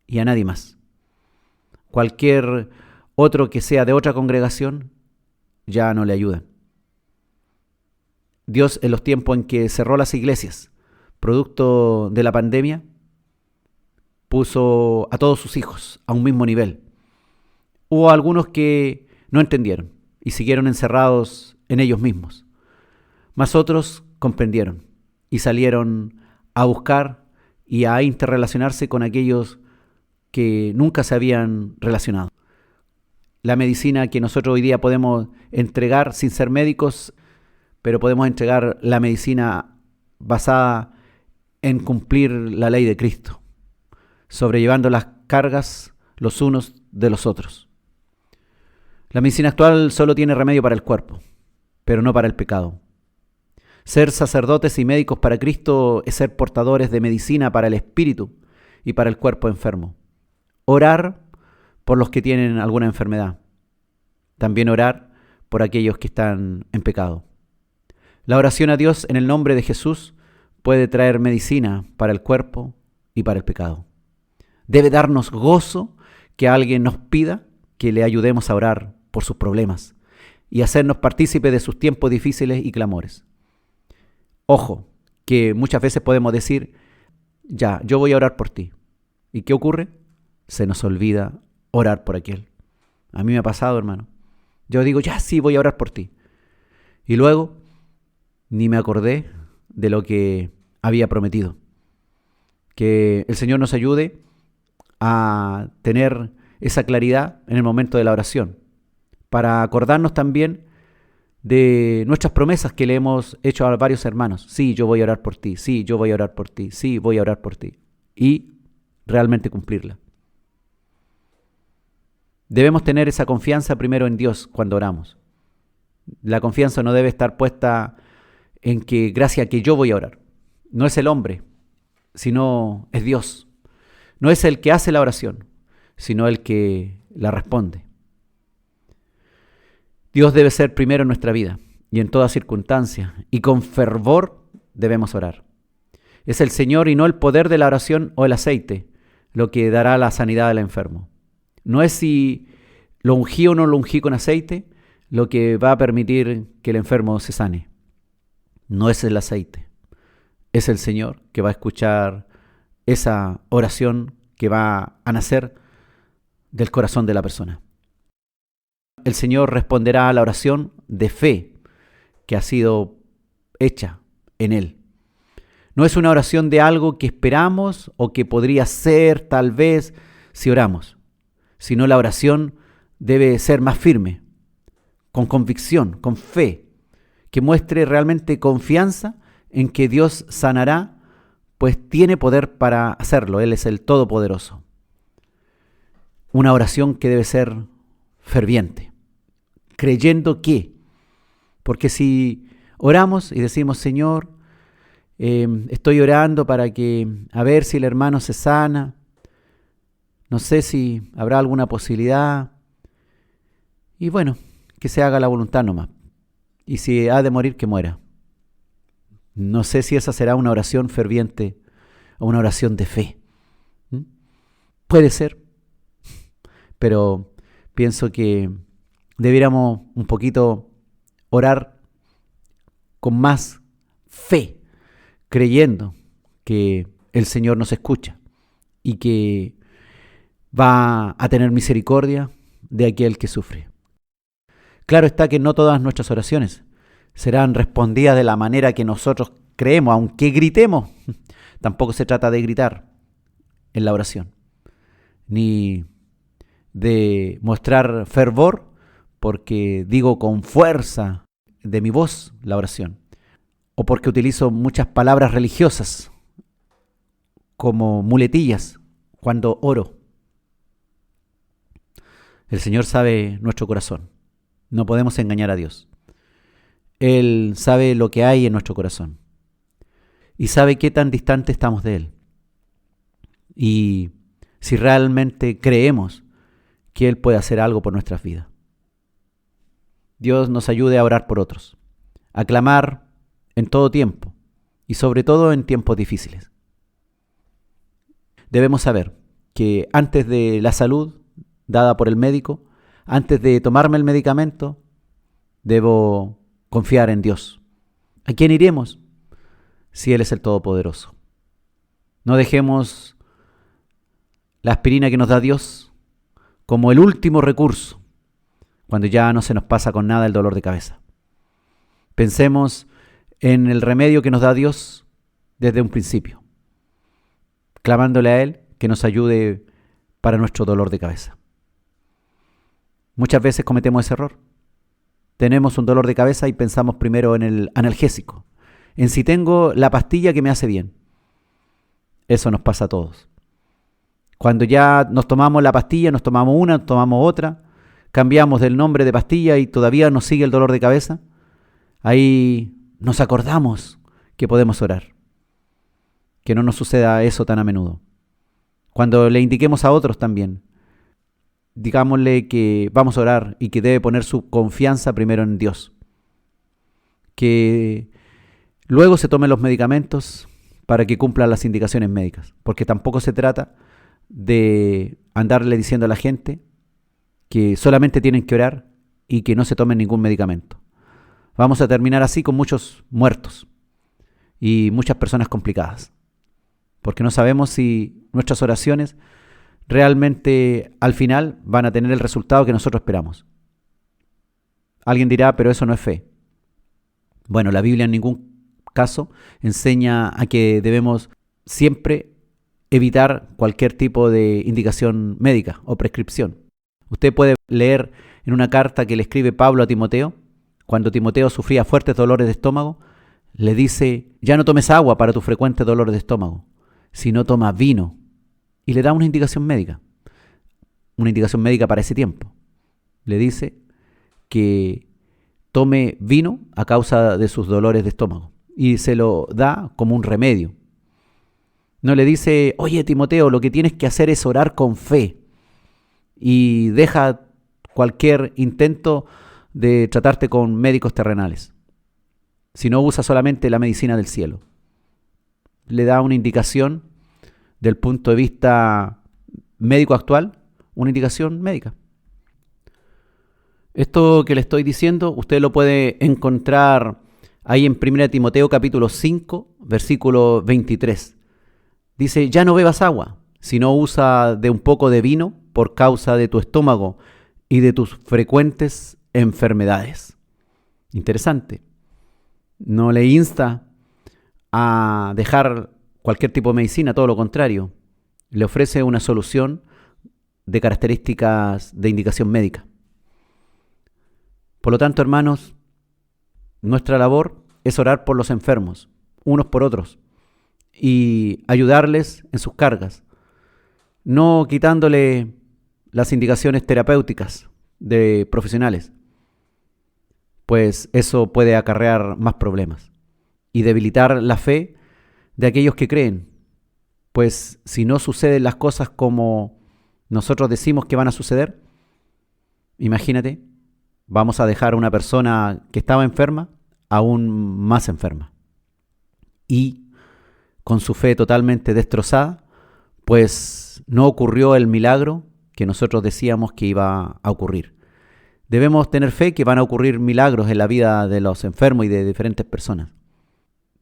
y a nadie más. Cualquier otro que sea de otra congregación ya no le ayuda. Dios, en los tiempos en que cerró las iglesias, producto de la pandemia, puso a todos sus hijos a un mismo nivel. Hubo algunos que no entendieron y siguieron encerrados en ellos mismos, mas otros comprendieron y salieron a buscar y a interrelacionarse con aquellos que nunca se habían relacionado. La medicina que nosotros hoy día podemos entregar sin ser médicos, pero podemos entregar la medicina basada en cumplir la ley de Cristo, sobrellevando las cargas los unos de los otros. La medicina actual solo tiene remedio para el cuerpo, pero no para el pecado. Ser sacerdotes y médicos para Cristo es ser portadores de medicina para el espíritu y para el cuerpo enfermo. Orar por los que tienen alguna enfermedad. También orar por aquellos que están en pecado. La oración a Dios en el nombre de Jesús puede traer medicina para el cuerpo y para el pecado. Debe darnos gozo que alguien nos pida que le ayudemos a orar por sus problemas y hacernos partícipes de sus tiempos difíciles y clamores. Ojo, que muchas veces podemos decir, ya, yo voy a orar por ti. ¿Y qué ocurre? Se nos olvida orar por aquel. A mí me ha pasado, hermano. Yo digo, ya sí, voy a orar por ti. Y luego, ni me acordé de lo que había prometido. Que el Señor nos ayude a tener esa claridad en el momento de la oración, para acordarnos también de nuestras promesas que le hemos hecho a varios hermanos. Sí, yo voy a orar por ti. Sí, yo voy a orar por ti. Sí, voy a orar por ti. Y realmente cumplirla. Debemos tener esa confianza primero en Dios cuando oramos. La confianza no debe estar puesta en que gracias a que yo voy a orar. No es el hombre, sino es Dios. No es el que hace la oración, sino el que la responde. Dios debe ser primero en nuestra vida y en toda circunstancia, y con fervor debemos orar. Es el Señor y no el poder de la oración o el aceite lo que dará la sanidad al enfermo. No es si lo ungí o no lo ungí con aceite lo que va a permitir que el enfermo se sane. No es el aceite, es el Señor que va a escuchar esa oración que va a nacer del corazón de la persona. El Señor responderá a la oración de fe que ha sido hecha en Él. No es una oración de algo que esperamos o que podría ser tal vez si oramos, sino la oración debe ser más firme, con convicción, con fe, que muestre realmente confianza en que Dios sanará, pues tiene poder para hacerlo. Él es el Todopoderoso. Una oración que debe ser ferviente, creyendo que, porque si oramos y decimos, Señor, estoy orando para que, a ver si el hermano se sana, no sé si habrá alguna posibilidad, y bueno, que se haga la voluntad nomás, y si ha de morir, que muera. No sé si esa será una oración ferviente o una oración de fe. Puede ser, pero pienso que debiéramos un poquito orar con más fe, creyendo que el Señor nos escucha y que va a tener misericordia de aquel que sufre. Claro está que no todas nuestras oraciones serán respondidas de la manera que nosotros creemos, aunque gritemos. Tampoco se trata de gritar en la oración, ni de mostrar fervor porque digo con fuerza de mi voz la oración. o porque utilizo muchas palabras religiosas como muletillas cuando oro. El Señor sabe nuestro corazón. No podemos engañar a Dios. Él sabe lo que hay en nuestro corazón y sabe qué tan distante estamos de Él. Y si realmente creemos que Él puede hacer algo por nuestras vidas. Dios nos ayude a orar por otros, a clamar en todo tiempo y sobre todo en tiempos difíciles. Debemos saber que antes de la salud dada por el médico, antes de tomarme el medicamento, debo confiar en Dios. ¿A quién iremos si Él es el Todopoderoso? No dejemos la aspirina que nos da Dios como el último recurso cuando ya no se nos pasa con nada el dolor de cabeza. Pensemos en el remedio que nos da Dios desde un principio, clamándole a Él que nos ayude para nuestro dolor de cabeza. Muchas veces cometemos ese error. Tenemos un dolor de cabeza y pensamos primero en el analgésico, en si tengo la pastilla que me hace bien. Eso nos pasa a todos. Cuando ya nos tomamos la pastilla, nos tomamos una, nos tomamos otra, cambiamos del nombre de pastilla y todavía nos sigue el dolor de cabeza, ahí nos acordamos que podemos orar. Que no nos suceda eso tan a menudo. Cuando le indiquemos a otros también, digámosle que vamos a orar y que debe poner su confianza primero en Dios. Que luego se tomen los medicamentos para que cumplan las indicaciones médicas. Porque tampoco se trata de andarle diciendo a la gente que solamente tienen que orar y que no se tomen ningún medicamento. Vamos a terminar así con muchos muertos y muchas personas complicadas. Porque no sabemos si nuestras oraciones realmente al final van a tener el resultado que nosotros esperamos. Alguien dirá, pero eso no es fe. Bueno, la Biblia en ningún caso enseña a que debemos siempre evitar cualquier tipo de indicación médica o prescripción. Usted puede leer en una carta que le escribe Pablo a Timoteo, cuando Timoteo sufría fuertes dolores de estómago, le dice, ya no tomes agua para tus frecuentes dolores de estómago, sino toma vino. Y le da una indicación médica para ese tiempo. Le dice que tome vino a causa de sus dolores de estómago y se lo da como un remedio. No le dice, oye Timoteo, lo que tienes que hacer es orar con fe y deja cualquier intento de tratarte con médicos terrenales, sino usa solamente la medicina del cielo. Le da una indicación del punto de vista médico actual, una indicación médica. Esto que le estoy diciendo, usted lo puede encontrar ahí en 1 Timoteo capítulo 5, versículo 23. Dice, ya no bebas agua, sino usa de un poco de vino por causa de tu estómago y de tus frecuentes enfermedades. Interesante. No le insta a dejar cualquier tipo de medicina, todo lo contrario. Le ofrece una solución de características de indicación médica. Por lo tanto, hermanos, nuestra labor es orar por los enfermos, unos por otros, y ayudarles en sus cargas, no quitándole las indicaciones terapéuticas de profesionales, pues eso puede acarrear más problemas y debilitar la fe de aquellos que creen, pues si no suceden las cosas como nosotros decimos que van a suceder, imagínate, vamos a dejar a una persona que estaba enferma aún más enferma y con su fe totalmente destrozada, pues no ocurrió el milagro que nosotros decíamos que iba a ocurrir. Debemos tener fe que van a ocurrir milagros en la vida de los enfermos y de diferentes personas,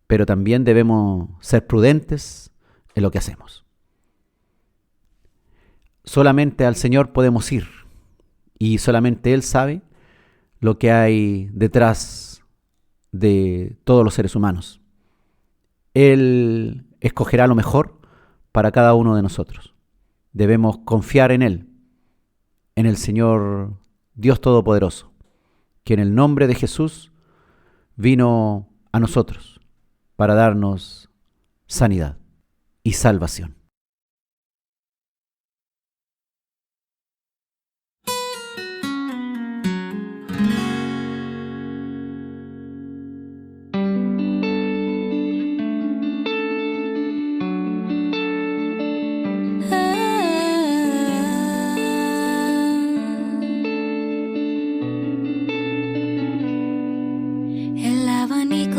pero también debemos ser prudentes en lo que hacemos. Solamente al Señor podemos ir y solamente Él sabe lo que hay detrás de todos los seres humanos. Él escogerá lo mejor para cada uno de nosotros. Debemos confiar en Él, en el Señor Dios Todopoderoso, que en el nombre de Jesús vino a nosotros para darnos sanidad y salvación.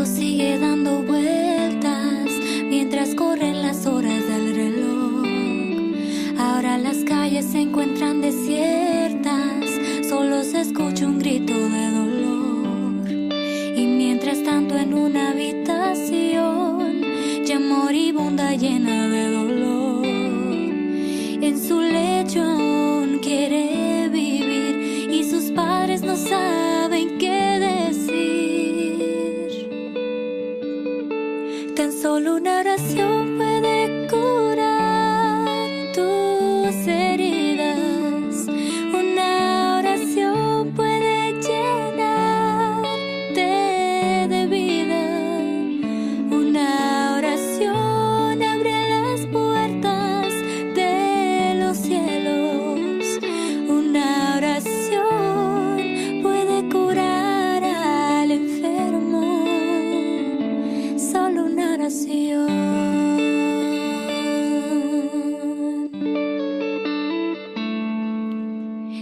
Sigue dando vueltas mientras corren las horas del reloj. Ahora las calles se encuentran desiertas, solo se escucha un grito de dolor. Y mientras tanto en una habitación ya moribunda llena de dolor, en su lecho aún quiere vivir y sus padres no saben qué decir. Tan solo una oración puede curar tus heridas. Una oración puede llenarte de vida. Una oración abre las puertas de los cielos. Una oración puede curar al enfermo. Solo una oración.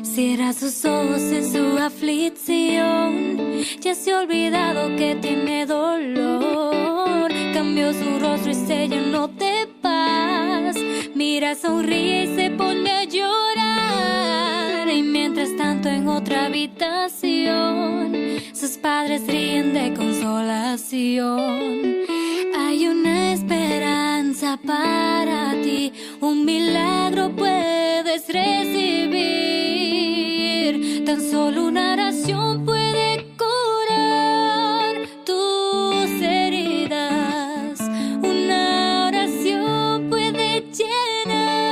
Cierra sus ojos en su aflicción. Ya se ha olvidado que tiene dolor. Cambió su rostro y se llenó de paz. Mira, sonríe y se pone a llorar. Y mientras tanto en otra habitación sus padres ríen de consolación. Hay una esperanza para ti, un milagro puedes recibir. Tan solo una oración puede curar tus heridas. Una oración puede llenarte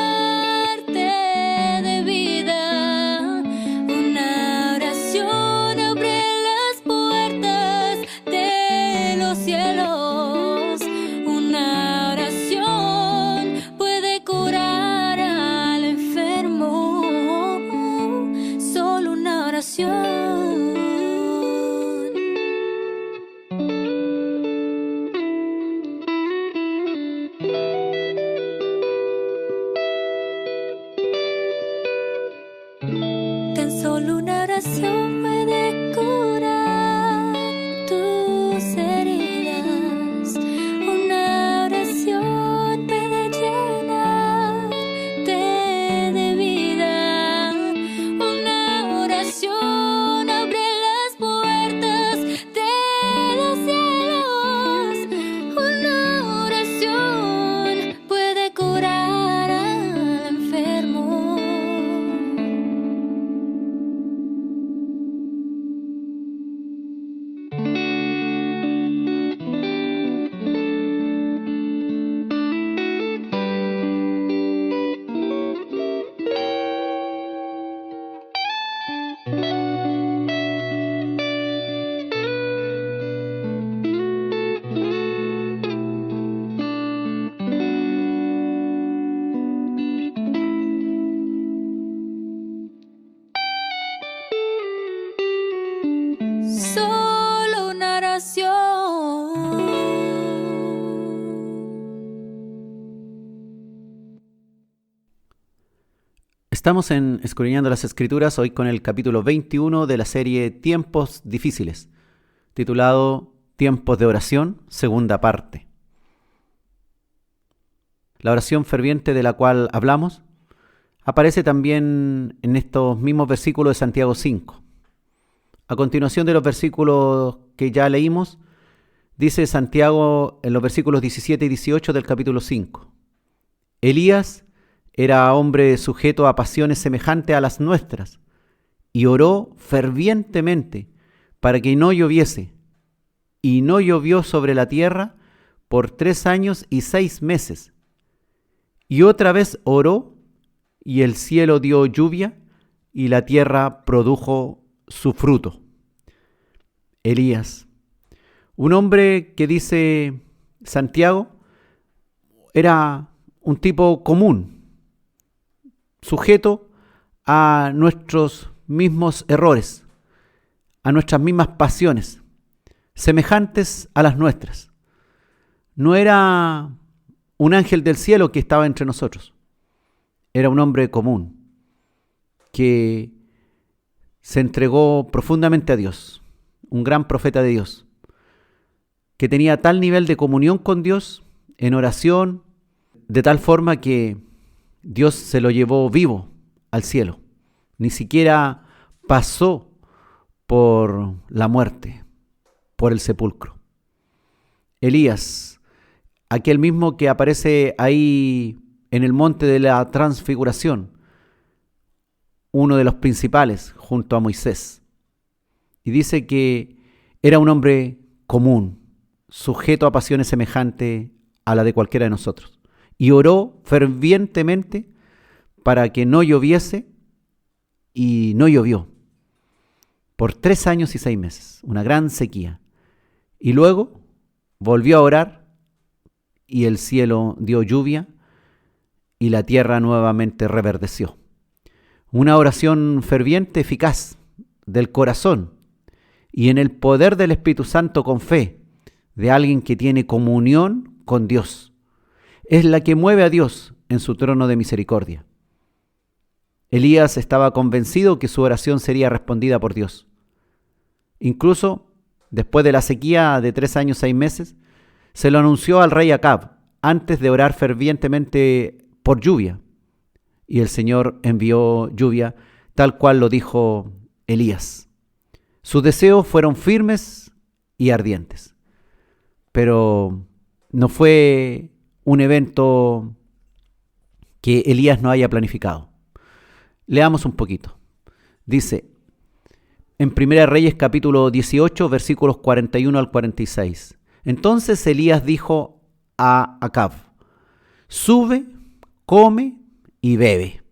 de vida. Una oración abre las puertas de los cielos. Una oración puede curar al enfermo. Solo una oración. Tan solo una oración puede curar tus heridas. Una oración puede llenarte de vida. Una oración abre las puertas de los cielos. Una oración puede curar al enfermo. Solo una oración. Estamos en Escudriñando las Escrituras, hoy con el capítulo 21 de la serie Tiempos Difíciles, titulado Tiempos de Oración, segunda parte. La oración ferviente de la cual hablamos aparece también en estos mismos versículos de Santiago 5. A continuación de los versículos que ya leímos, dice Santiago en los versículos 17 y 18 del capítulo 5. Elías era hombre sujeto a pasiones semejantes a las nuestras, y oró fervientemente para que no lloviese, y no llovió sobre la tierra por 3 años y 6 meses. Y otra vez oró, y el cielo dio lluvia, y la tierra produjo su fruto. Elías, un hombre que dice Santiago era un tipo común, sujeto a nuestros mismos errores, a nuestras mismas pasiones, semejantes a las nuestras. No era un ángel del cielo que estaba entre nosotros. Era un hombre común que se entregó profundamente a Dios, un gran profeta de Dios, que tenía tal nivel de comunión con Dios en oración, de tal forma que Dios se lo llevó vivo al cielo. Ni siquiera pasó por la muerte, por el sepulcro. Elías, aquel mismo que aparece ahí en el monte de la transfiguración, uno de los principales junto a Moisés. Y dice que era un hombre común, sujeto a pasiones semejantes a la de cualquiera de nosotros. Y oró fervientemente para que no lloviese, y no llovió por 3 años y 6 meses, una gran sequía. Y luego volvió a orar y el cielo dio lluvia y la tierra nuevamente reverdeció. Una oración ferviente, eficaz, del corazón y en el poder del Espíritu Santo con fe, de alguien que tiene comunión con Dios. Es la que mueve a Dios en su trono de misericordia. Elías estaba convencido que su oración sería respondida por Dios. Incluso, después de la sequía de 3 años, 6 meses, se lo anunció al rey Acab, antes de orar fervientemente por lluvia. Y el Señor envió lluvia, tal cual lo dijo Elías. Sus deseos fueron firmes y ardientes. Pero no fue un evento que Elías no haya planificado. Leamos un poquito. Dice, en 1 Reyes capítulo 18, versículos 41 al 46. Entonces Elías dijo a Acab, sube, come y bebe,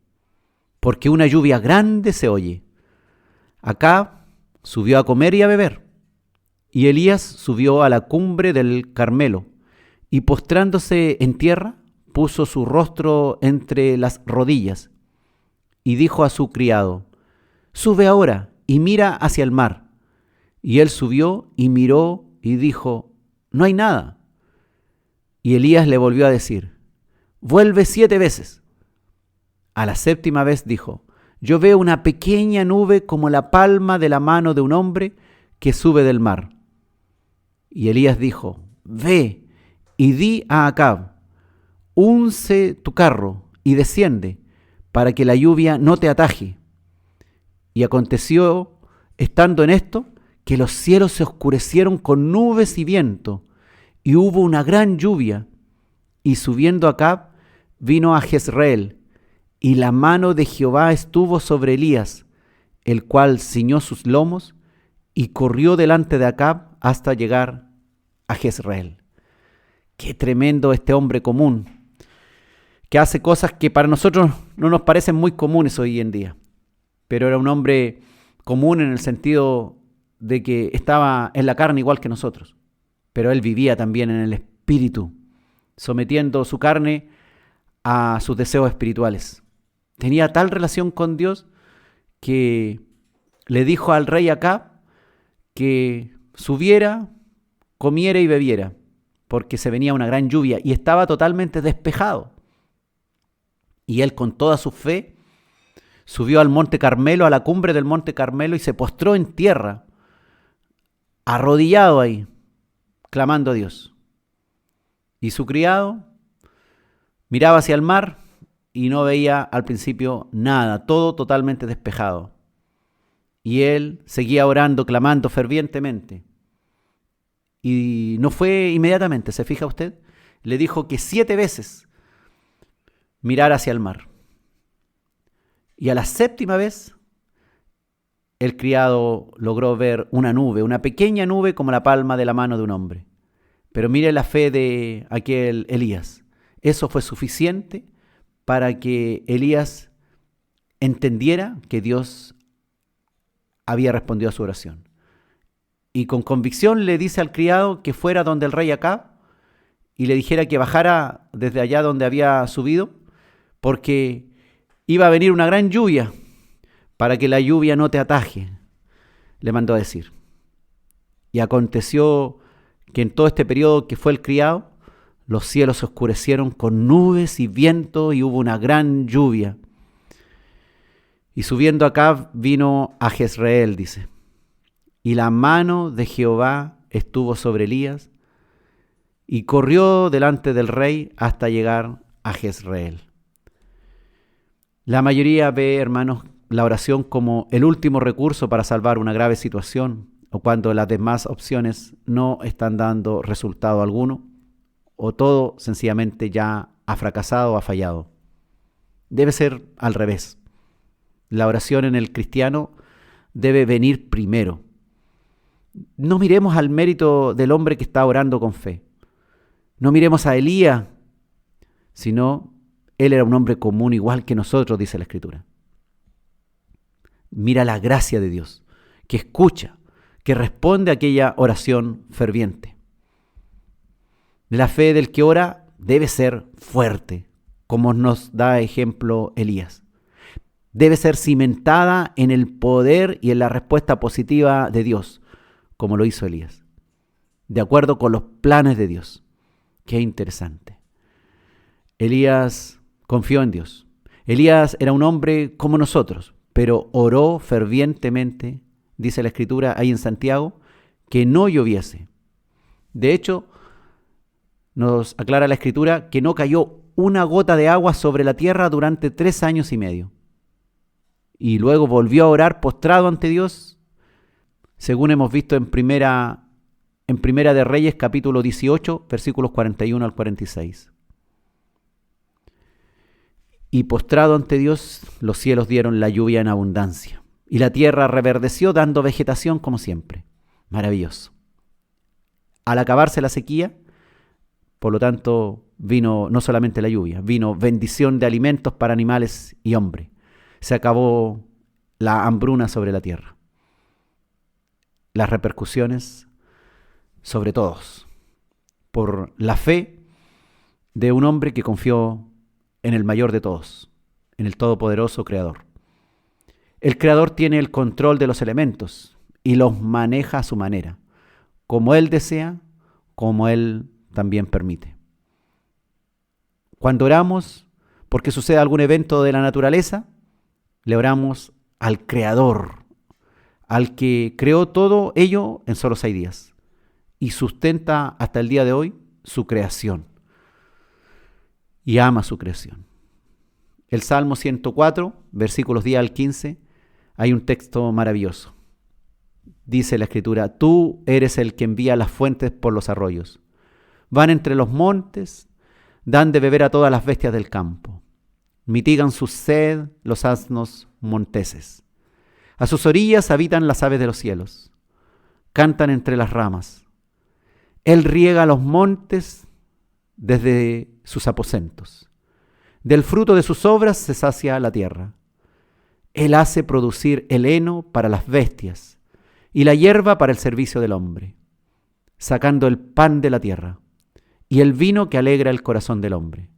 porque una lluvia grande se oye. Acab subió a comer y a beber, y Elías subió a la cumbre del Carmelo, y postrándose en tierra, puso su rostro entre las rodillas, y dijo a su criado, sube ahora y mira hacia el mar. Y él subió y miró y dijo, no hay nada. Y Elías le volvió a decir, vuelve 7 veces. A la 7ª vez dijo, yo veo una pequeña nube como la palma de la mano de un hombre que sube del mar. Y Elías dijo, ve y di a Acab, unce tu carro y desciende, para que la lluvia no te ataje. Y aconteció, estando en esto, que los cielos se oscurecieron con nubes y viento, y hubo una gran lluvia. Y subiendo Acab, vino a Jezreel, y la mano de Jehová estuvo sobre Elías, el cual ciñó sus lomos, y corrió delante de Acab hasta llegar a Jezreel. Qué tremendo este hombre común, que hace cosas que para nosotros no nos parecen muy comunes hoy en día. Pero era un hombre común en el sentido de que estaba en la carne igual que nosotros. Pero él vivía también en el espíritu, sometiendo su carne a sus deseos espirituales. Tenía tal relación con Dios que le dijo al rey Acab que subiera, comiera y bebiera, porque se venía una gran lluvia y estaba totalmente despejado. Y él, con toda su fe, subió al monte Carmelo, a la cumbre del monte Carmelo, y se postró en tierra, arrodillado ahí, clamando a Dios. Y su criado miraba hacia el mar y no veía al principio nada, todo totalmente despejado. Y él seguía orando, clamando fervientemente. Y no fue inmediatamente, ¿se fija usted? Le dijo que 7 veces mirar hacia el mar. Y a la 7ª vez, el criado logró ver una nube, una pequeña nube como la palma de la mano de un hombre. Pero mire la fe de aquel Elías. Eso fue suficiente para que Elías entendiera que Dios había respondido a su oración. Y con convicción le dice al criado que fuera donde el rey Acab y le dijera que bajara desde allá donde había subido, porque iba a venir una gran lluvia, para que la lluvia no te ataje, le mandó a decir. Y aconteció que en todo este periodo que fue el criado, los cielos se oscurecieron con nubes y viento y hubo una gran lluvia. Y subiendo Acab vino a Jezreel, dice. Y la mano de Jehová estuvo sobre Elías y corrió delante del rey hasta llegar a Jezreel. La mayoría ve, hermanos, la oración como el último recurso para salvar una grave situación, o cuando las demás opciones no están dando resultado alguno, o todo sencillamente ya ha fracasado o ha fallado. Debe ser al revés. La oración en el cristiano debe venir primero. No miremos al mérito del hombre que está orando con fe. No miremos a Elías, sino él era un hombre común igual que nosotros, dice la Escritura. Mira la gracia de Dios, que escucha, que responde a aquella oración ferviente. La fe del que ora debe ser fuerte, como nos da ejemplo Elías. Debe ser cimentada en el poder y en la respuesta positiva de Dios, como lo hizo Elías, de acuerdo con los planes de Dios. Qué interesante. Elías confió en Dios. Elías era un hombre como nosotros, pero oró fervientemente, dice la Escritura ahí en Santiago, que no lloviese. De hecho, nos aclara la Escritura que no cayó una gota de agua sobre la tierra durante 3 años y medio. Y luego volvió a orar postrado ante Dios, según hemos visto en Primera de Reyes, capítulo 18, versículos 41 al 46. Y postrado ante Dios, los cielos dieron la lluvia en abundancia, y la tierra reverdeció dando vegetación como siempre. Maravilloso. Al acabarse la sequía, por lo tanto, vino no solamente la lluvia, vino bendición de alimentos para animales y hombre. Se acabó la hambruna sobre la tierra. Las repercusiones sobre todos, por la fe de un hombre que confió en el mayor de todos, en el todopoderoso Creador. El Creador tiene el control de los elementos y los maneja a su manera, como Él desea, como Él también permite. Cuando oramos porque suceda algún evento de la naturaleza, le oramos al Creador, al que creó todo ello en solo 6 días y sustenta hasta el día de hoy su creación y ama su creación. El Salmo 104, versículos 10 al 15, hay un texto maravilloso. Dice la Escritura: tú eres el que envía las fuentes por los arroyos. Van entre los montes, dan de beber a todas las bestias del campo. Mitigan su sed los asnos monteses. A sus orillas habitan las aves de los cielos. Cantan entre las ramas. Él riega los montes desde sus aposentos. Del fruto de sus obras se sacia la tierra. Él hace producir el heno para las bestias y la hierba para el servicio del hombre, sacando el pan de la tierra y el vino que alegra el corazón del hombre,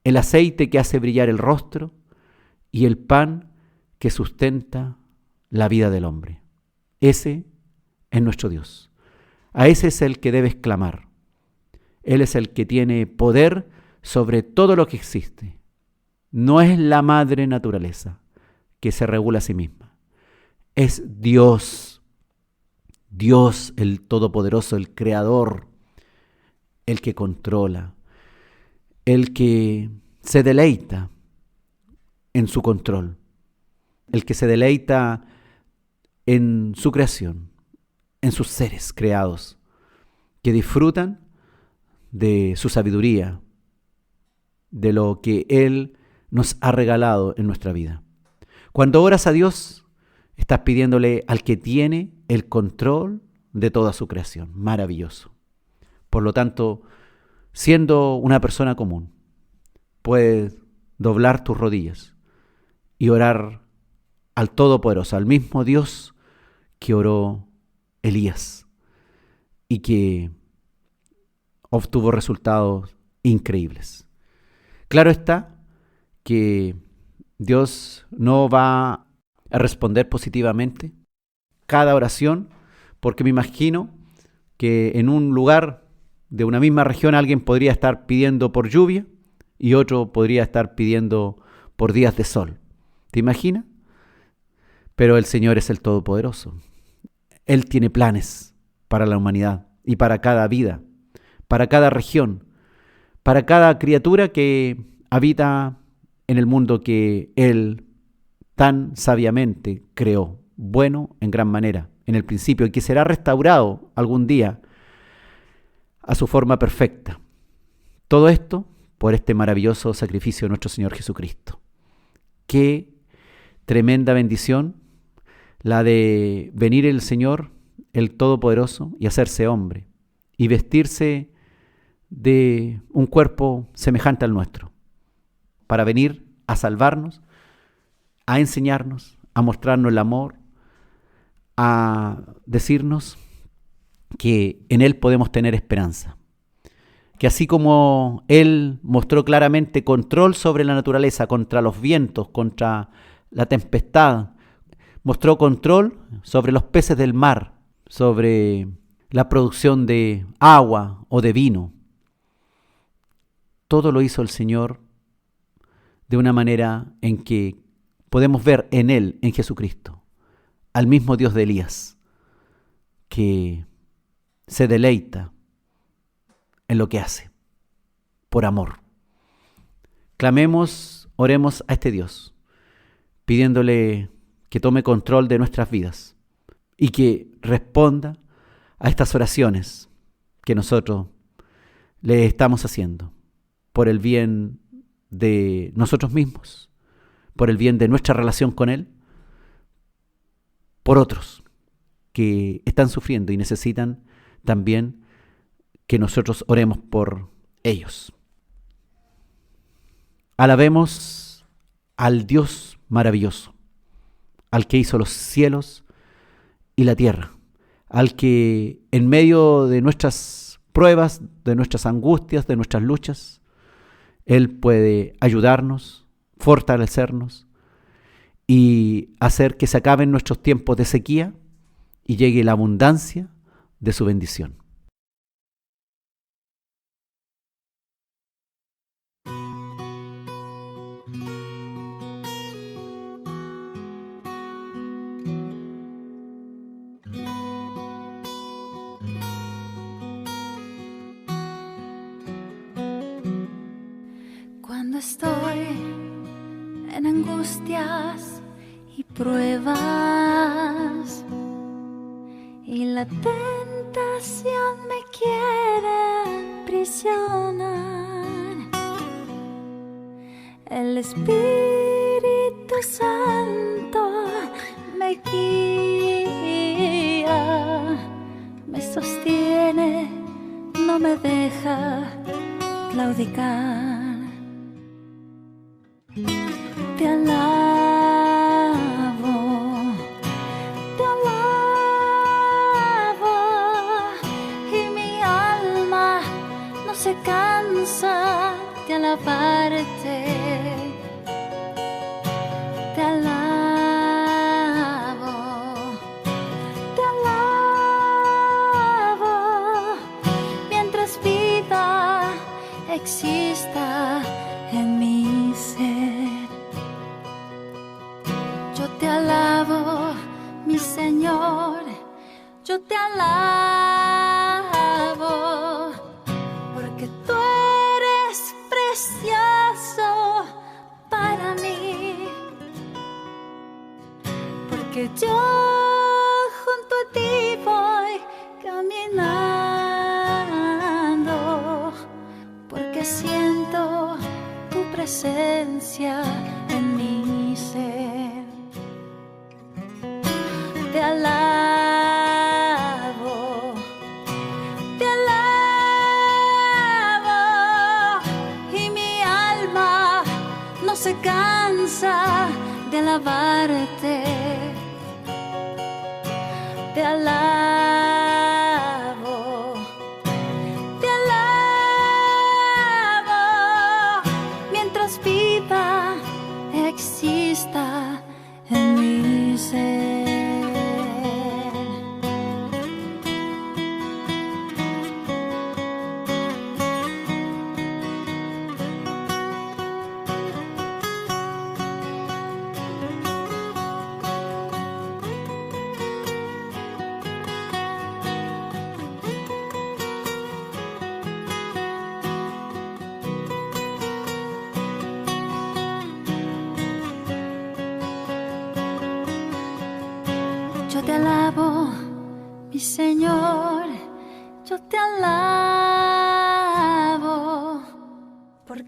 el aceite que hace brillar el rostro y el pan que sustenta la vida del hombre. Ese es nuestro Dios. A ese es el que debes clamar. Él es el que tiene poder sobre todo lo que existe. No es la madre naturaleza que se regula a sí misma. Es Dios. Dios, el Todopoderoso, el Creador, el que controla, el que se deleita en su control, el que se deleita en su creación, en sus seres creados, que disfrutan de su sabiduría, de lo que Él nos ha regalado en nuestra vida. Cuando oras a Dios, estás pidiéndole al que tiene el control de toda su creación. Maravilloso. Por lo tanto, siendo una persona común, puedes doblar tus rodillas y orar al Todopoderoso, al mismo Dios que oró Elías y que obtuvo resultados increíbles. Claro está que Dios no va a responder positivamente cada oración, porque me imagino que en un lugar de una misma región alguien podría estar pidiendo por lluvia y otro podría estar pidiendo por días de sol. ¿Te imaginas? Pero el Señor es el Todopoderoso. Él tiene planes para la humanidad y para cada vida, para cada región, para cada criatura que habita en el mundo que Él tan sabiamente creó, bueno en gran manera, en el principio, y que será restaurado algún día a su forma perfecta. Todo esto por este maravilloso sacrificio de nuestro Señor Jesucristo. Qué tremenda bendición la de venir el Señor, el Todopoderoso, y hacerse hombre, y vestirse de un cuerpo semejante al nuestro, para venir a salvarnos, a enseñarnos, a mostrarnos el amor, a decirnos que en Él podemos tener esperanza. Que así como Él mostró claramente control sobre la naturaleza, contra los vientos, contra la tempestad, mostró control sobre los peces del mar, sobre la producción de agua o de vino. Todo lo hizo el Señor de una manera en que podemos ver en Él, en Jesucristo, al mismo Dios de Elías, que se deleita en lo que hace, por amor. Clamemos, oremos a este Dios, pidiéndole que tome control de nuestras vidas y que responda a estas oraciones que nosotros le estamos haciendo por el bien de nosotros mismos, por el bien de nuestra relación con Él, por otros que están sufriendo y necesitan también que nosotros oremos por ellos. Alabemos al Dios maravilloso, al que hizo los cielos y la tierra, al que en medio de nuestras pruebas, de nuestras angustias, de nuestras luchas, Él puede ayudarnos, fortalecernos y hacer que se acaben nuestros tiempos de sequía y llegue la abundancia de su bendición. Cuando estoy en angustias y pruebas y la tentación me quiere aprisionar, el Espíritu Santo me guía, me sostiene, no me deja claudicar. Te alabo, y mi alma no se cansa de alabarte. Te alabo, mientras vida exista en mi ser. Yo te alabo, mi Señor, yo te alabo, porque tú eres precioso para mí, porque yo junto a ti voy caminando, porque siento tu presencia en mi ser. Te alabo, y mi alma no se cansa de alabarte. Te alabo,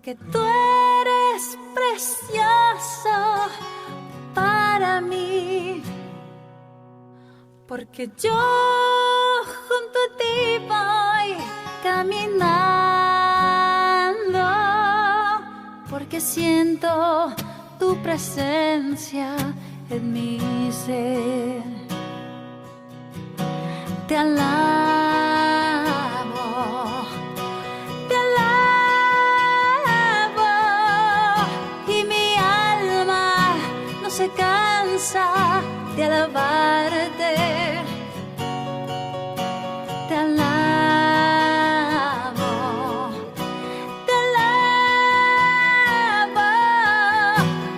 porque tú eres precioso para mí, porque yo junto a ti voy caminando, porque siento tu presencia en mi ser. Te alabo, te alabo, y mi alma no se cansa de alabarte. Te alabo, te alabo,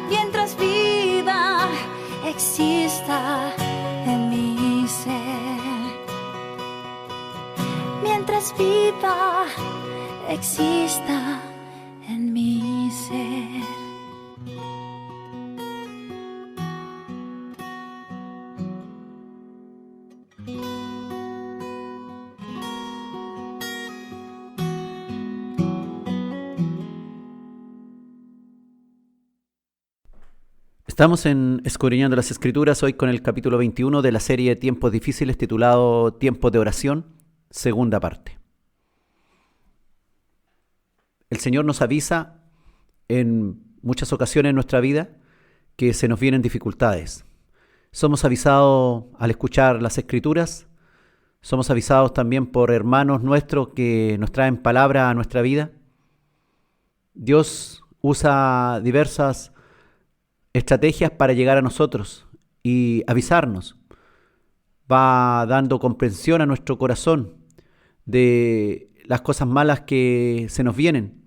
mientras vida exista en mi ser. Mientras vida exista en mi ser. Estamos en Escudriñando las Escrituras, hoy con el capítulo 21 de la serie Tiempos Difíciles, titulado Tiempos de Oración, segunda parte. El Señor nos avisa en muchas ocasiones en nuestra vida que se nos vienen dificultades. Somos avisados al escuchar las Escrituras, somos avisados también por hermanos nuestros que nos traen palabra a nuestra vida. Dios usa diversas estrategias para llegar a nosotros y avisarnos. Va dando comprensión a nuestro corazón de las cosas malas que se nos vienen,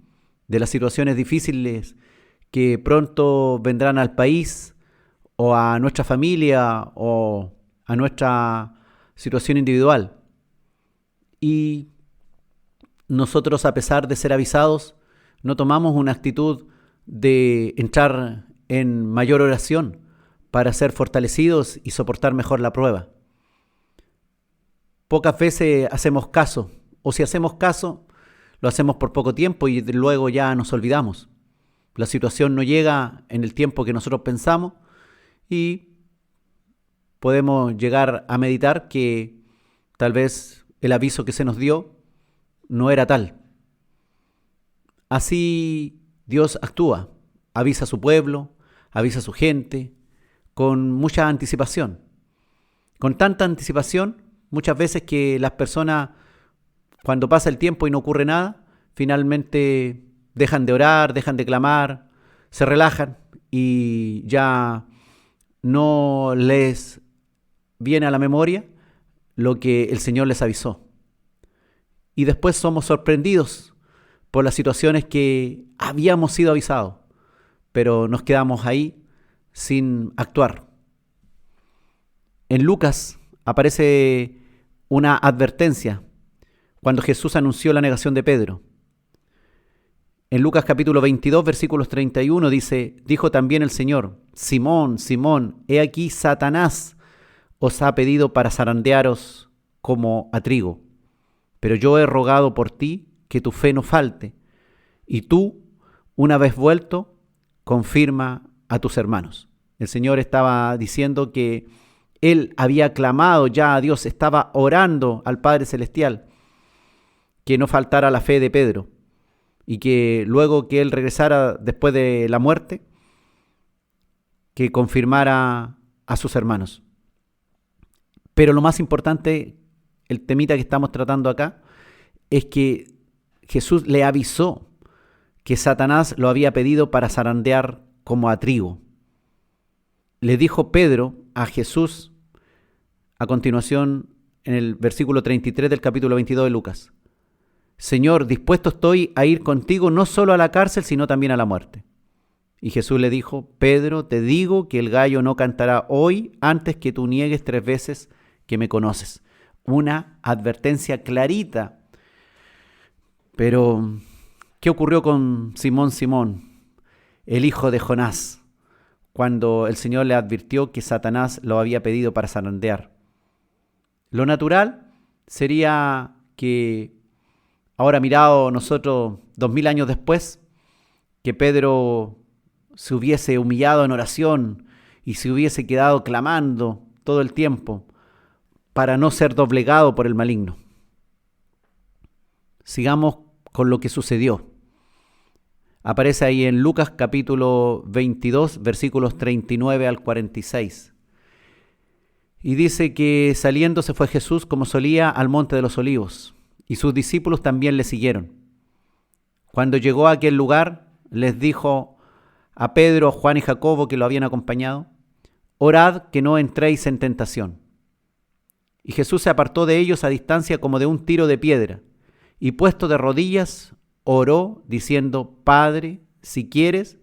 de las situaciones difíciles que pronto vendrán al país o a nuestra familia o a nuestra situación individual. Y nosotros, a pesar de ser avisados, no tomamos una actitud de entrar en mayor oración para ser fortalecidos y soportar mejor la prueba. Pocas veces hacemos caso, o si hacemos caso, lo hacemos por poco tiempo y luego ya nos olvidamos. La situación no llega en el tiempo que nosotros pensamos y podemos llegar a meditar que tal vez el aviso que se nos dio no era tal. Así Dios actúa, avisa a su pueblo, avisa a su gente, con mucha anticipación. Con tanta anticipación, muchas veces que las personas, cuando pasa el tiempo y no ocurre nada, finalmente dejan de orar, dejan de clamar, se relajan y ya no les viene a la memoria lo que el Señor les avisó. Y después somos sorprendidos por las situaciones que habíamos sido avisados, pero nos quedamos ahí sin actuar. En Lucas aparece una advertencia cuando Jesús anunció la negación de Pedro. En Lucas capítulo 22, versículos 31 dice: dijo también el Señor: Simón, Simón, he aquí Satanás os ha pedido para zarandearos como a trigo, pero yo he rogado por ti que tu fe no falte, y tú, una vez vuelto, confirma a tus hermanos. El Señor estaba diciendo que Él había clamado ya a Dios, estaba orando al Padre Celestial que no faltara la fe de Pedro y que luego que Él regresara después de la muerte, que confirmara a sus hermanos. Pero lo más importante, el temita que estamos tratando acá, es que Jesús le avisó que Satanás lo había pedido para zarandear como a trigo. Le dijo Pedro a Jesús a continuación en el versículo 33 del capítulo 22 de Lucas: Señor, dispuesto estoy a ir contigo no solo a la cárcel, sino también a la muerte. Y Jesús le dijo: Pedro, te digo que el gallo no cantará hoy antes que tú niegues 3 veces que me conoces. Una advertencia clarita. Pero ¿qué ocurrió con Simón, el hijo de Jonás, cuando el Señor le advirtió que Satanás lo había pedido para zarandear? Lo natural sería que, ahora mirado nosotros 2000 años después, que Pedro se hubiese humillado en oración y se hubiese quedado clamando todo el tiempo para no ser doblegado por el maligno. Sigamos con lo que sucedió. Aparece ahí en Lucas capítulo 22, versículos 39 al 46. Y dice que saliendo se fue Jesús como solía al monte de los olivos, y sus discípulos también le siguieron. Cuando llegó a aquel lugar, les dijo a Pedro, Juan y Jacobo que lo habían acompañado: orad que no entréis en tentación. Y Jesús se apartó de ellos a distancia como de un tiro de piedra, y puesto de rodillas, oró diciendo: Padre, si quieres,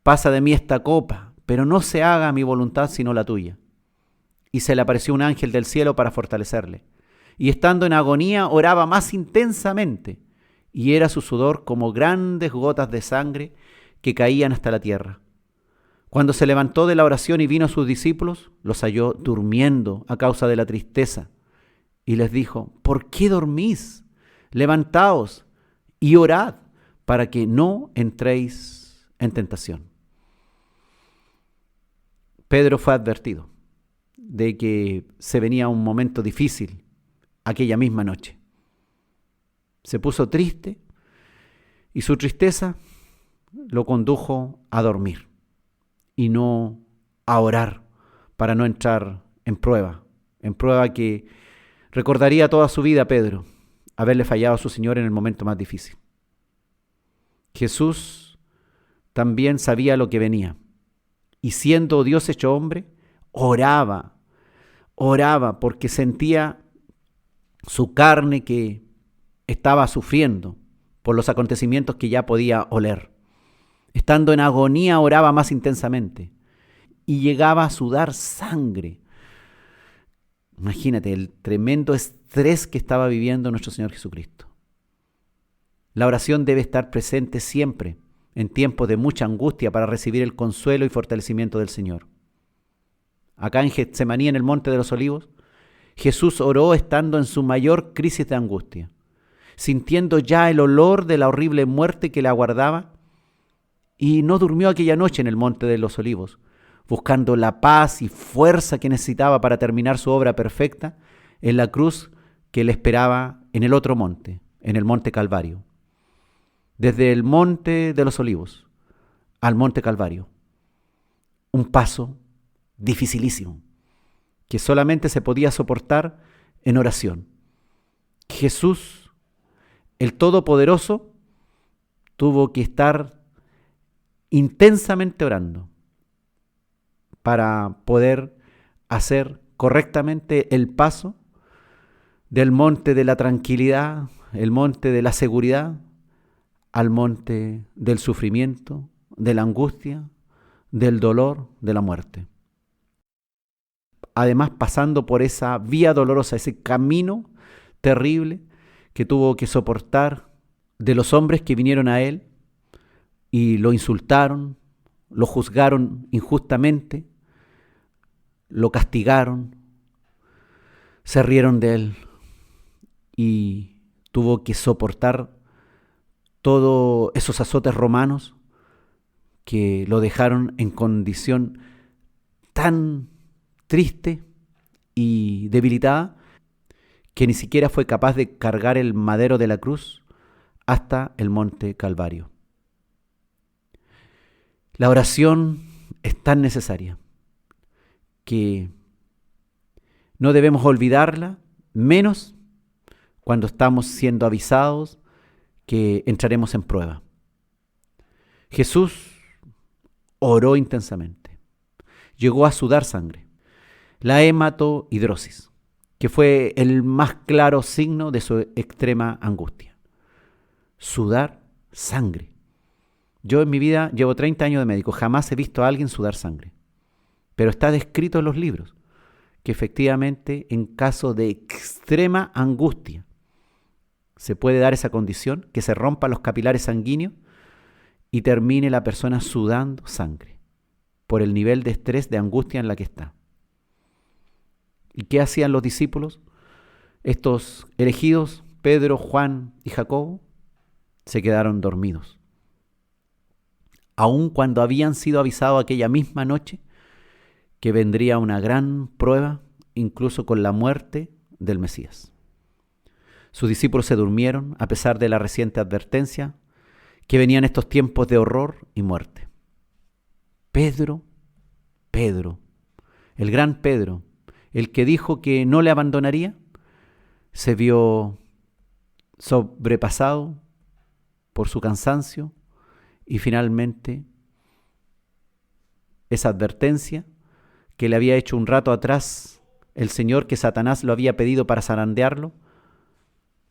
pasa de mí esta copa, pero no se haga mi voluntad sino la tuya. Y se le apareció un ángel del cielo para fortalecerle. Y estando en agonía, oraba más intensamente, y era su sudor como grandes gotas de sangre que caían hasta la tierra. Cuando se levantó de la oración y vino a sus discípulos, los halló durmiendo a causa de la tristeza, y les dijo: ¿por qué dormís? Levantaos y orad para que no entréis en tentación. Pedro fue advertido de que se venía un momento difícil aquella misma noche. Se puso triste y su tristeza lo condujo a dormir y no a orar para no entrar en prueba que recordaría toda su vida Pedro, haberle fallado a su Señor en el momento más difícil. Jesús también sabía lo que venía, y siendo Dios hecho hombre, oraba porque sentía su carne que estaba sufriendo por los acontecimientos que ya podía oler. Estando en agonía, oraba más intensamente y llegaba a sudar sangre. Imagínate el tremendo estrés que estaba viviendo nuestro Señor Jesucristo. La oración debe estar presente siempre en tiempos de mucha angustia para recibir el consuelo y fortalecimiento del Señor. Acá en Getsemaní, en el Monte de los Olivos, Jesús oró estando en su mayor crisis de angustia, sintiendo ya el olor de la horrible muerte que le aguardaba, y no durmió aquella noche en el Monte de los Olivos, buscando la paz y fuerza que necesitaba para terminar su obra perfecta en la cruz que le esperaba en el otro monte, en el Monte Calvario. Desde el Monte de los Olivos al Monte Calvario, un paso dificilísimo que solamente se podía soportar en oración. Jesús, el Todopoderoso, tuvo que estar intensamente orando para poder hacer correctamente el paso del monte de la tranquilidad, el monte de la seguridad, al monte del sufrimiento, de la angustia, del dolor, de la muerte. Además, pasando por esa vía dolorosa, ese camino terrible que tuvo que soportar de los hombres que vinieron a él y lo insultaron, lo juzgaron injustamente, lo castigaron, se rieron de él y tuvo que soportar todos esos azotes romanos que lo dejaron en condición tan triste y debilitada que ni siquiera fue capaz de cargar el madero de la cruz hasta el Monte Calvario. La oración es tan necesaria que no debemos olvidarla, menos cuando estamos siendo avisados que entraremos en prueba. Jesús oró intensamente, llegó a sudar sangre, la hematohidrosis, que fue el más claro signo de su extrema angustia. Sudar sangre. Yo en mi vida llevo 30 años de médico, jamás he visto a alguien sudar sangre, pero está descrito en los libros que efectivamente en caso de extrema angustia se puede dar esa condición, que se rompan los capilares sanguíneos y termine la persona sudando sangre por el nivel de estrés, de angustia en la que está. ¿Y qué hacían los discípulos? Estos elegidos, Pedro, Juan y Jacobo, se quedaron dormidos. aun cuando habían sido avisados aquella misma noche que vendría una gran prueba, incluso con la muerte del Mesías. Sus discípulos se durmieron a pesar de la reciente advertencia que venían estos tiempos de horror y muerte. Pedro, el gran Pedro, el que dijo que no le abandonaría, se vio sobrepasado por su cansancio y finalmente esa advertencia que le había hecho un rato atrás el Señor, que Satanás lo había pedido para zarandearlo,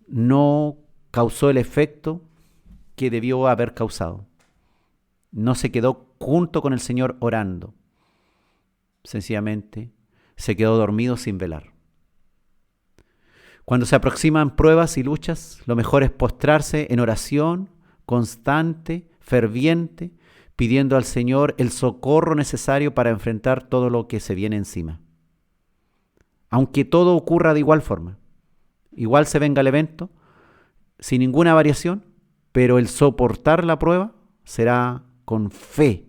no causó el efecto que debió haber causado. No se quedó junto con el Señor orando. Sencillamente se quedó dormido sin velar. Cuando se aproximan pruebas y luchas, lo mejor es postrarse en oración constante, ferviente, pidiendo al Señor el socorro necesario para enfrentar todo lo que se viene encima. Aunque todo ocurra de igual forma, igual se venga el evento, sin ninguna variación, pero el soportar la prueba será con fe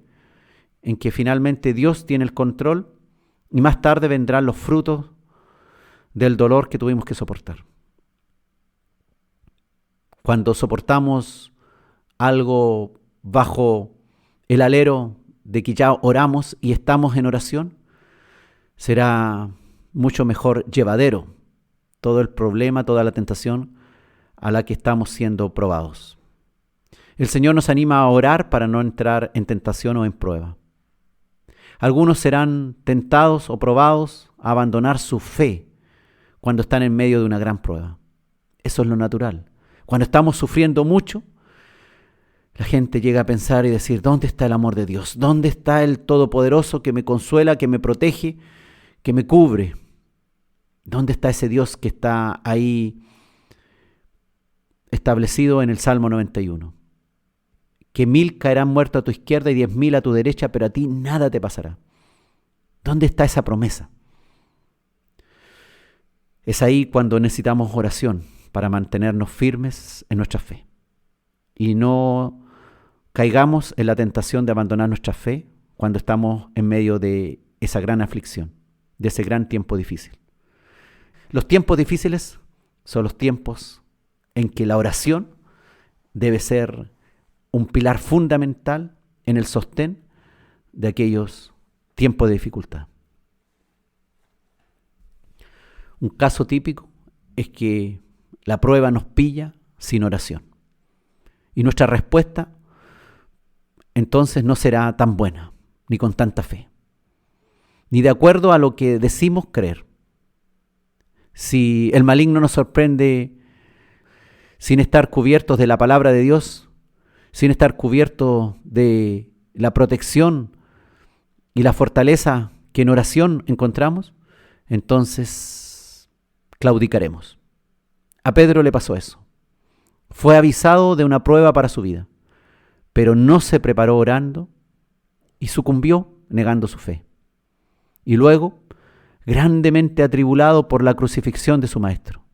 en que finalmente Dios tiene el control y más tarde vendrán los frutos del dolor que tuvimos que soportar. Cuando soportamos algo bajo el alero de que ya oramos y estamos en oración, será mucho mejor llevadero todo el problema, toda la tentación a la que estamos siendo probados. El Señor nos anima a orar para no entrar en tentación o en prueba. Algunos serán tentados o probados a abandonar su fe cuando están en medio de una gran prueba. Eso es lo natural. Cuando estamos sufriendo mucho, la gente llega a pensar y decir, ¿dónde está el amor de Dios? ¿Dónde está el Todopoderoso que me consuela, que me protege, que me cubre? ¿Dónde está ese Dios que está ahí establecido en el Salmo 91? Que 1000 caerán muertos a tu izquierda y 10.000 a tu derecha, pero a ti nada te pasará. ¿Dónde está esa promesa? Es ahí cuando necesitamos oración para mantenernos firmes en nuestra fe y no caigamos en la tentación de abandonar nuestra fe cuando estamos en medio de esa gran aflicción, de ese gran tiempo difícil. Los tiempos difíciles son los tiempos en que la oración debe ser un pilar fundamental en el sostén de aquellos tiempos de dificultad. Un caso típico es que la prueba nos pilla sin oración. Y nuestra respuesta entonces no será tan buena, ni con tanta fe, ni de acuerdo a lo que decimos creer. Si el maligno nos sorprende sin estar cubiertos de la palabra de Dios, sin estar cubiertos de la protección y la fortaleza que en oración encontramos, entonces claudicaremos. A Pedro le pasó eso. Fue avisado de una prueba para su vida, pero no se preparó orando y sucumbió negando su fe. Y luego, grandemente atribulado por la crucifixión de su maestro,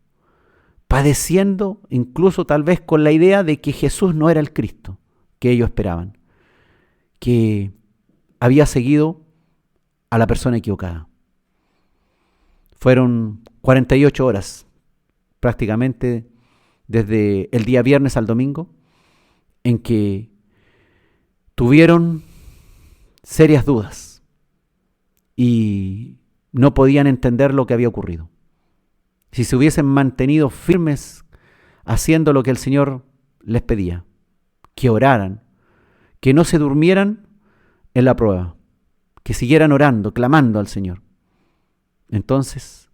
padeciendo incluso tal vez con la idea de que Jesús no era el Cristo que ellos esperaban, que había seguido a la persona equivocada. Fueron 48 horas prácticamente desde el día viernes al domingo en que tuvieron serias dudas y no podían entender lo que había ocurrido. Si se hubiesen mantenido firmes haciendo lo que el Señor les pedía, que oraran, que no se durmieran en la prueba, que siguieran orando, clamando al Señor, entonces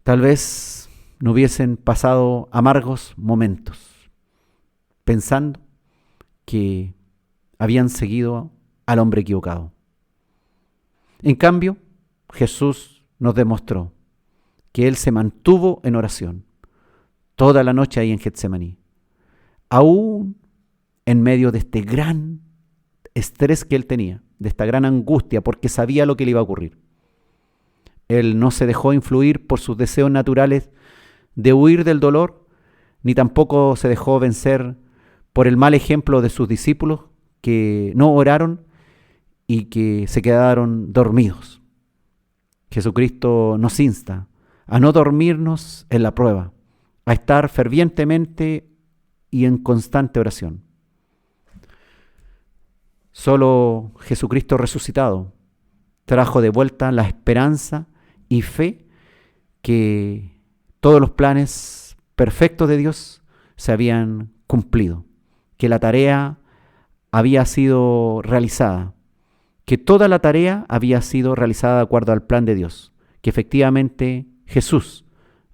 tal vez no hubiesen pasado amargos momentos pensando que habían seguido al hombre equivocado. En cambio, Jesús nos demostró que Él se mantuvo en oración toda la noche ahí en Getsemaní, aún en medio de este gran estrés que Él tenía, de esta gran angustia, porque sabía lo que le iba a ocurrir. Él no se dejó influir por sus deseos naturales de huir del dolor, ni tampoco se dejó vencer por el mal ejemplo de sus discípulos, que no oraron y que se quedaron dormidos. Jesucristo nos insta a no dormirnos en la prueba, a estar fervientemente y en constante oración. Solo Jesucristo resucitado trajo de vuelta la esperanza y fe que todos los planes perfectos de Dios se habían cumplido, que la tarea había sido realizada, que toda la tarea había sido realizada de acuerdo al plan de Dios, que efectivamente Jesús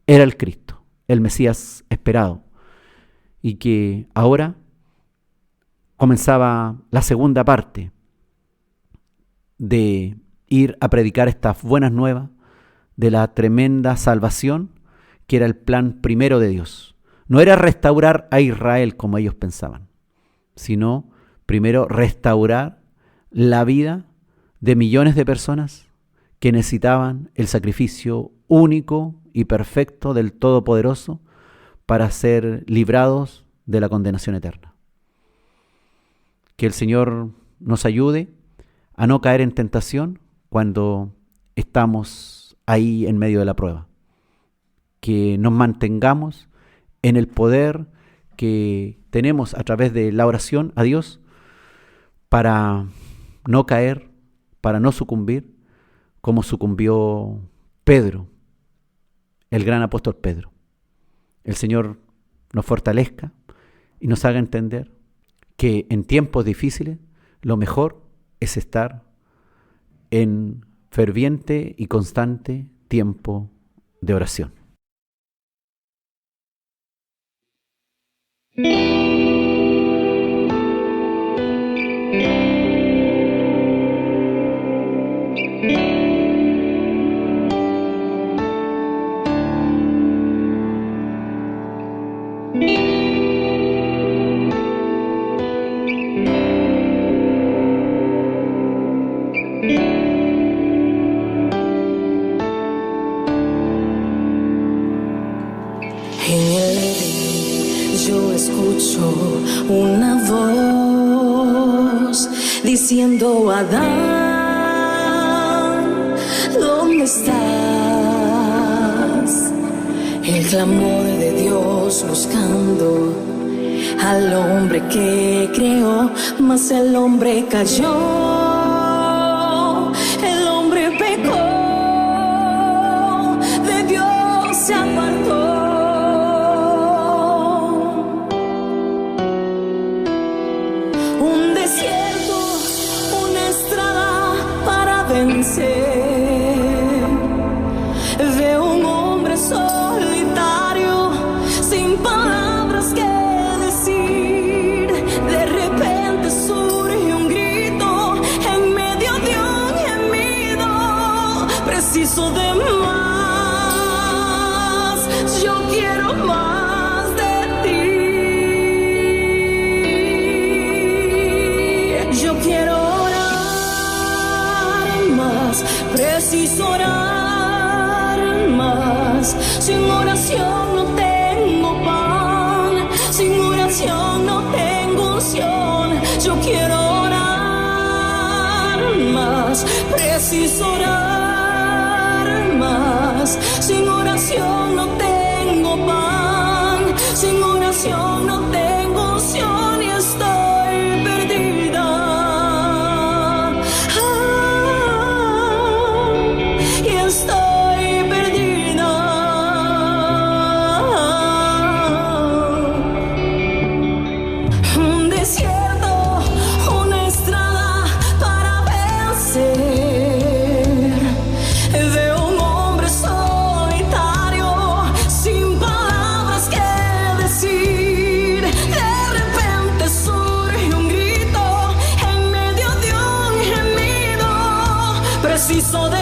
era el Cristo, el Mesías esperado, y que ahora comenzaba la segunda parte de ir a predicar estas buenas nuevas de la tremenda salvación que era el plan primero de Dios. No era restaurar a Israel como ellos pensaban, sino primero restaurar la vida de millones de personas que necesitaban el sacrificio único y perfecto del Todopoderoso para ser librados de la condenación eterna. Que el Señor nos ayude a no caer en tentación cuando estamos ahí en medio de la prueba. Que nos mantengamos en el poder que tenemos a través de la oración a Dios para no caer, para no sucumbir, como sucumbió Pedro, el gran apóstol Pedro. El Señor nos fortalezca y nos haga entender que en tiempos difíciles lo mejor es estar en ferviente y constante tiempo de oración. Una voz diciendo: Adán, ¿dónde estás? El clamor de Dios buscando al hombre que creó, mas el hombre cayó, el hombre pecó, de Dios se apartó. Veo un hombre solitario, sin palabras que decir. De repente surge un grito en medio de un gemido. Preciso de más, yo quiero más de ti. Yo quiero preciso orar más. Sin oración no tengo pan, sin oración no tengo unción. Yo quiero orar más, preciso orar más. Sin oración no tengo pan, sin oración no tengo unción y estoy perdida. Estoy perdida. Un desierto, una estrada para vencer. Veo un hombre solitario, sin palabras que decir. De repente surge un grito en medio de un gemido. Preciso de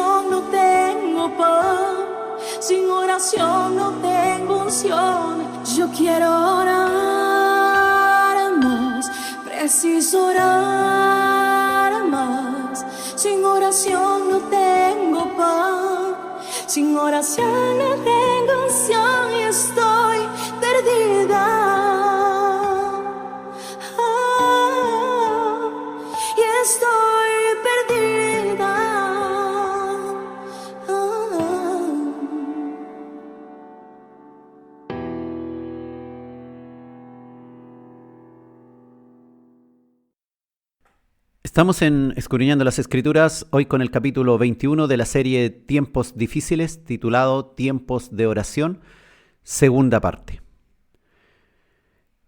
oración no tengo pan, sin oración no tengo unción. Yo quiero orar más, preciso orar más. Sin oración no tengo pan, sin oración no tengo unción y estoy perdida. Y estoy perdida. Estamos en Escudriñando las Escrituras, hoy con el capítulo 21 de la serie Tiempos Difíciles, titulado Tiempos de Oración, segunda parte.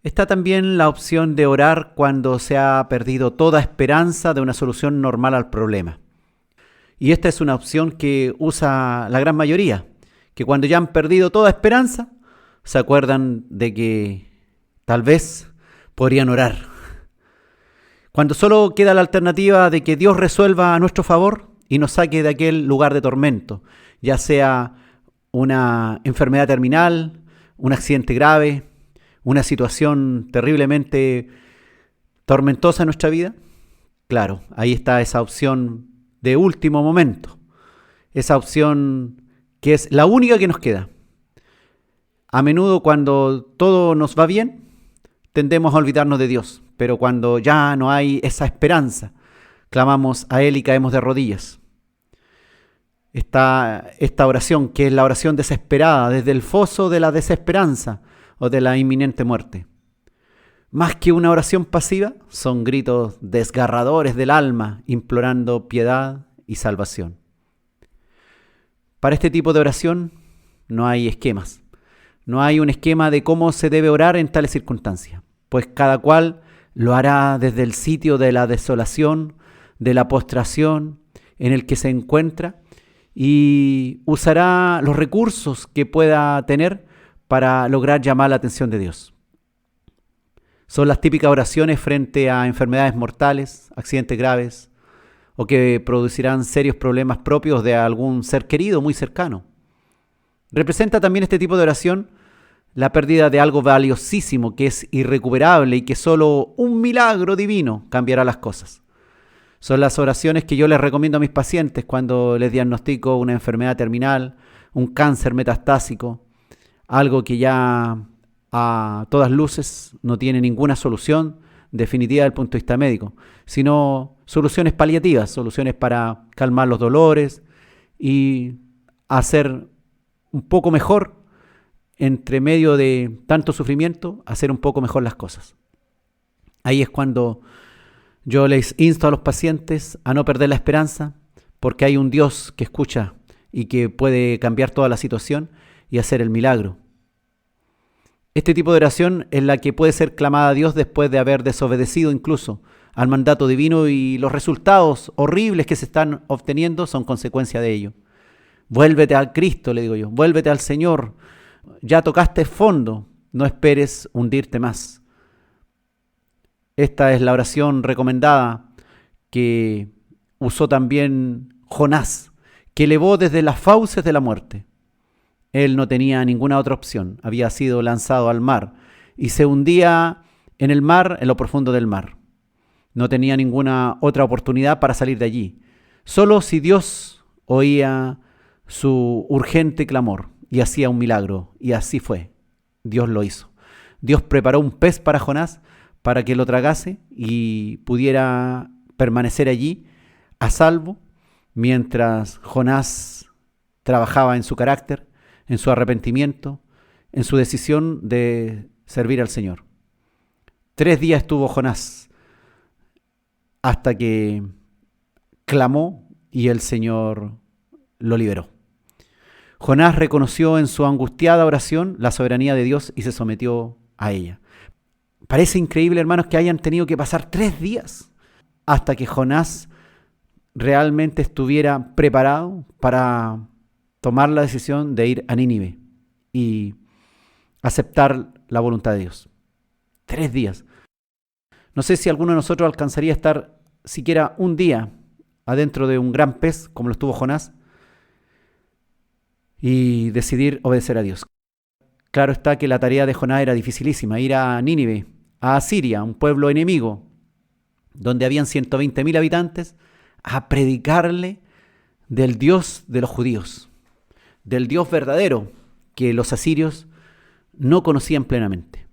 Está también la opción de orar cuando se ha perdido toda esperanza de una solución normal al problema. Y esta es una opción que usa la gran mayoría, que cuando ya han perdido toda esperanza, se acuerdan de que tal vez podrían orar. Cuando solo queda la alternativa de que Dios resuelva a nuestro favor y nos saque de aquel lugar de tormento, ya sea una enfermedad terminal, un accidente grave, una situación terriblemente tormentosa en nuestra vida. Claro, ahí está esa opción de último momento, esa opción que es la única que nos queda. A menudo cuando todo nos va bien, tendemos a olvidarnos de Dios, pero cuando ya no hay esa esperanza, clamamos a Él y caemos de rodillas. Esta oración, que es la oración desesperada, desde el foso de la desesperanza o de la inminente muerte. Más que una oración pasiva, son gritos desgarradores del alma, implorando piedad y salvación. Para este tipo de oración no hay esquemas. No hay un esquema de cómo se debe orar en tales circunstancias, pues cada cual lo hará desde el sitio de la desolación, de la postración en el que se encuentra y usará los recursos que pueda tener para lograr llamar la atención de Dios. Son las típicas oraciones frente a enfermedades mortales, accidentes graves o que producirán serios problemas propios de algún ser querido muy cercano. Representa también este tipo de oración la pérdida de algo valiosísimo que es irrecuperable y que solo un milagro divino cambiará las cosas. Son las oraciones que yo les recomiendo a mis pacientes cuando les diagnostico una enfermedad terminal, un cáncer metastásico, algo que ya a todas luces no tiene ninguna solución definitiva desde el punto de vista médico, sino soluciones paliativas, soluciones para calmar los dolores y hacer un poco mejor, entre medio de tanto sufrimiento, hacer un poco mejor las cosas. Ahí es cuando yo les insto a los pacientes a no perder la esperanza, porque hay un Dios que escucha y que puede cambiar toda la situación y hacer el milagro. Este tipo de oración es la que puede ser clamada a Dios después de haber desobedecido incluso al mandato divino, y los resultados horribles que se están obteniendo son consecuencia de ello. Vuélvete al Cristo, le digo yo, vuélvete al Señor. Ya tocaste fondo, no esperes hundirte más. Esta es la oración recomendada que usó también Jonás, que elevó desde las fauces de la muerte. Él no tenía ninguna otra opción, había sido lanzado al mar y se hundía en el mar, en lo profundo del mar. No tenía ninguna otra oportunidad para salir de allí. Solo si Dios oía su urgente clamor y hacía un milagro, y así fue. Dios lo hizo. Dios preparó un pez para Jonás para que lo tragase y pudiera permanecer allí a salvo mientras Jonás trabajaba en su carácter, en su arrepentimiento, en su decisión de servir al Señor. 3 días estuvo Jonás hasta que clamó y el Señor lo liberó. Jonás reconoció en su angustiada oración la soberanía de Dios y se sometió a ella. Parece increíble, hermanos, que hayan tenido que pasar 3 días hasta que Jonás realmente estuviera preparado para tomar la decisión de ir a Nínive y aceptar la voluntad de Dios. 3 días. No sé si alguno de nosotros alcanzaría a estar siquiera un día adentro de un gran pez como lo estuvo Jonás, y decidir obedecer a Dios. Claro está que la tarea de Jonás era dificilísima, ir a Nínive, a Asiria, un pueblo enemigo, donde habían 120.000 habitantes, a predicarle del Dios de los judíos, del Dios verdadero que los asirios no conocían plenamente.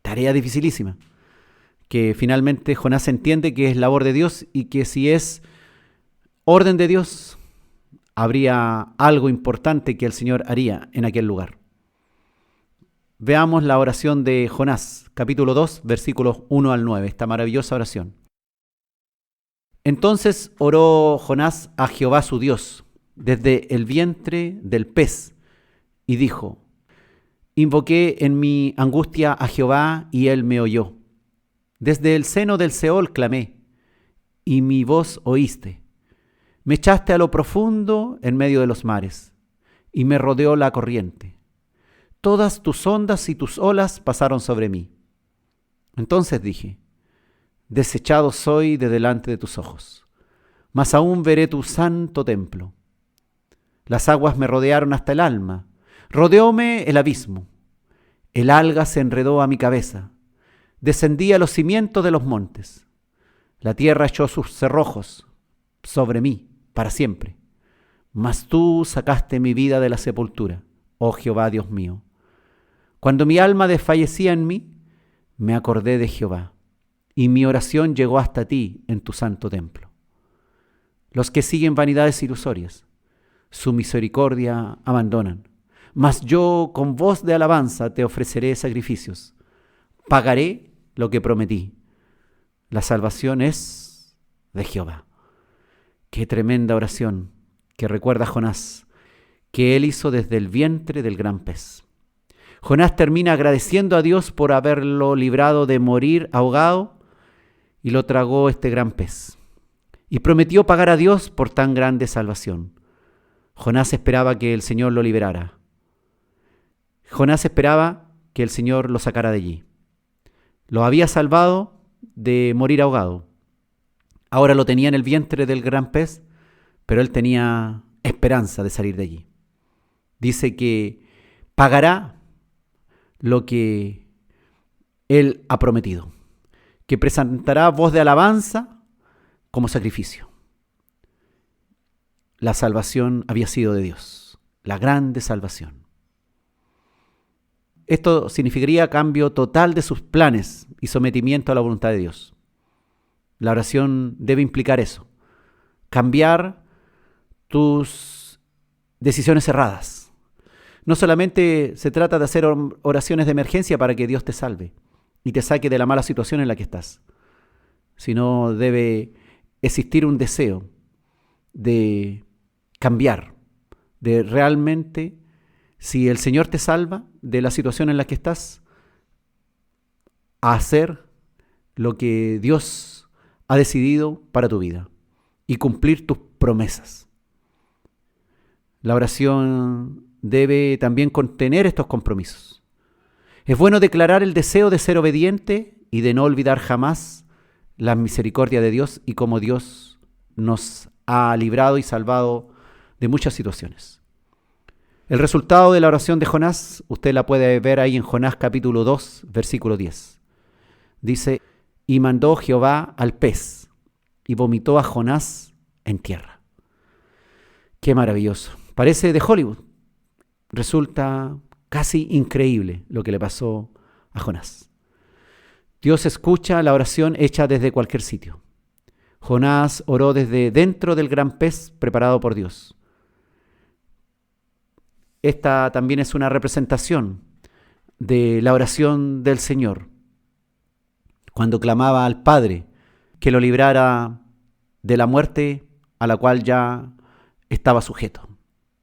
Tarea dificilísima, que finalmente Jonás entiende que es labor de Dios y que si es orden de Dios, habría algo importante que el Señor haría en aquel lugar. Veamos la oración de Jonás, capítulo 2, versículos 1 al 9, esta maravillosa oración. Entonces oró Jonás a Jehová su Dios desde el vientre del pez y dijo: Invoqué en mi angustia a Jehová y él me oyó. Desde el seno del Seol clamé y mi voz oíste. Me echaste a lo profundo en medio de los mares y me rodeó la corriente. Todas tus ondas y tus olas pasaron sobre mí. Entonces dije: desechado soy de delante de tus ojos, mas aún veré tu santo templo. Las aguas me rodearon hasta el alma, rodeóme el abismo. El alga se enredó a mi cabeza, descendí a los cimientos de los montes. La tierra echó sus cerrojos sobre mí para siempre. Mas tú sacaste mi vida de la sepultura, oh Jehová Dios mío. Cuando mi alma desfallecía en mí, me acordé de Jehová, y mi oración llegó hasta ti en tu santo templo. Los que siguen vanidades ilusorias, su misericordia abandonan. Mas yo con voz de alabanza te ofreceré sacrificios. Pagaré lo que prometí. La salvación es de Jehová. Qué tremenda oración que recuerda Jonás, que él hizo desde el vientre del gran pez. Jonás termina agradeciendo a Dios por haberlo librado de morir ahogado y lo tragó este gran pez. Y prometió pagar a Dios por tan grande salvación. Jonás esperaba que el Señor lo liberara. Jonás esperaba que el Señor lo sacara de allí. Lo había salvado de morir ahogado. Ahora lo tenía en el vientre del gran pez, pero él tenía esperanza de salir de allí. Dice que pagará lo que él ha prometido, que presentará voz de alabanza como sacrificio. La salvación había sido de Dios, la grande salvación. Esto significaría cambio total de sus planes y sometimiento a la voluntad de Dios. La oración debe implicar eso, cambiar tus decisiones erradas. No solamente se trata de hacer oraciones de emergencia para que Dios te salve y te saque de la mala situación en la que estás, sino debe existir un deseo de cambiar, de realmente, si el Señor te salva de la situación en la que estás, a hacer lo que Dios ha decidido para tu vida y cumplir tus promesas. La oración debe también contener estos compromisos. Es bueno declarar el deseo de ser obediente y de no olvidar jamás la misericordia de Dios y cómo Dios nos ha librado y salvado de muchas situaciones. El resultado de la oración de Jonás, usted la puede ver ahí en Jonás capítulo 2, versículo 10. Dice: y mandó Jehová al pez y vomitó a Jonás en tierra. Qué maravilloso. Parece de Hollywood. Resulta casi increíble lo que le pasó a Jonás. Dios escucha la oración hecha desde cualquier sitio. Jonás oró desde dentro del gran pez preparado por Dios. Esta también es una representación de la oración del Señor, cuando clamaba al Padre que lo librara de la muerte a la cual ya estaba sujeto.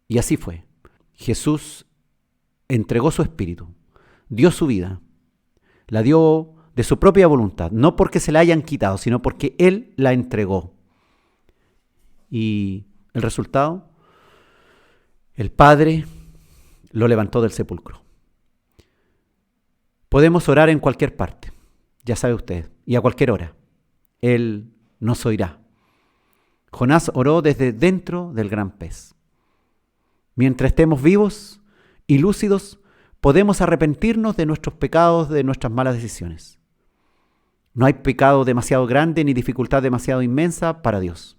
Y así fue. Jesús entregó su espíritu, dio su vida, la dio de su propia voluntad, no porque se la hayan quitado, sino porque Él la entregó. Y el resultado, el Padre lo levantó del sepulcro. Podemos orar en cualquier parte, ya sabe usted, y a cualquier hora. Él nos oirá. Jonás oró desde dentro del gran pez. Mientras estemos vivos y lúcidos, podemos arrepentirnos de nuestros pecados, de nuestras malas decisiones. No hay pecado demasiado grande ni dificultad demasiado inmensa para Dios.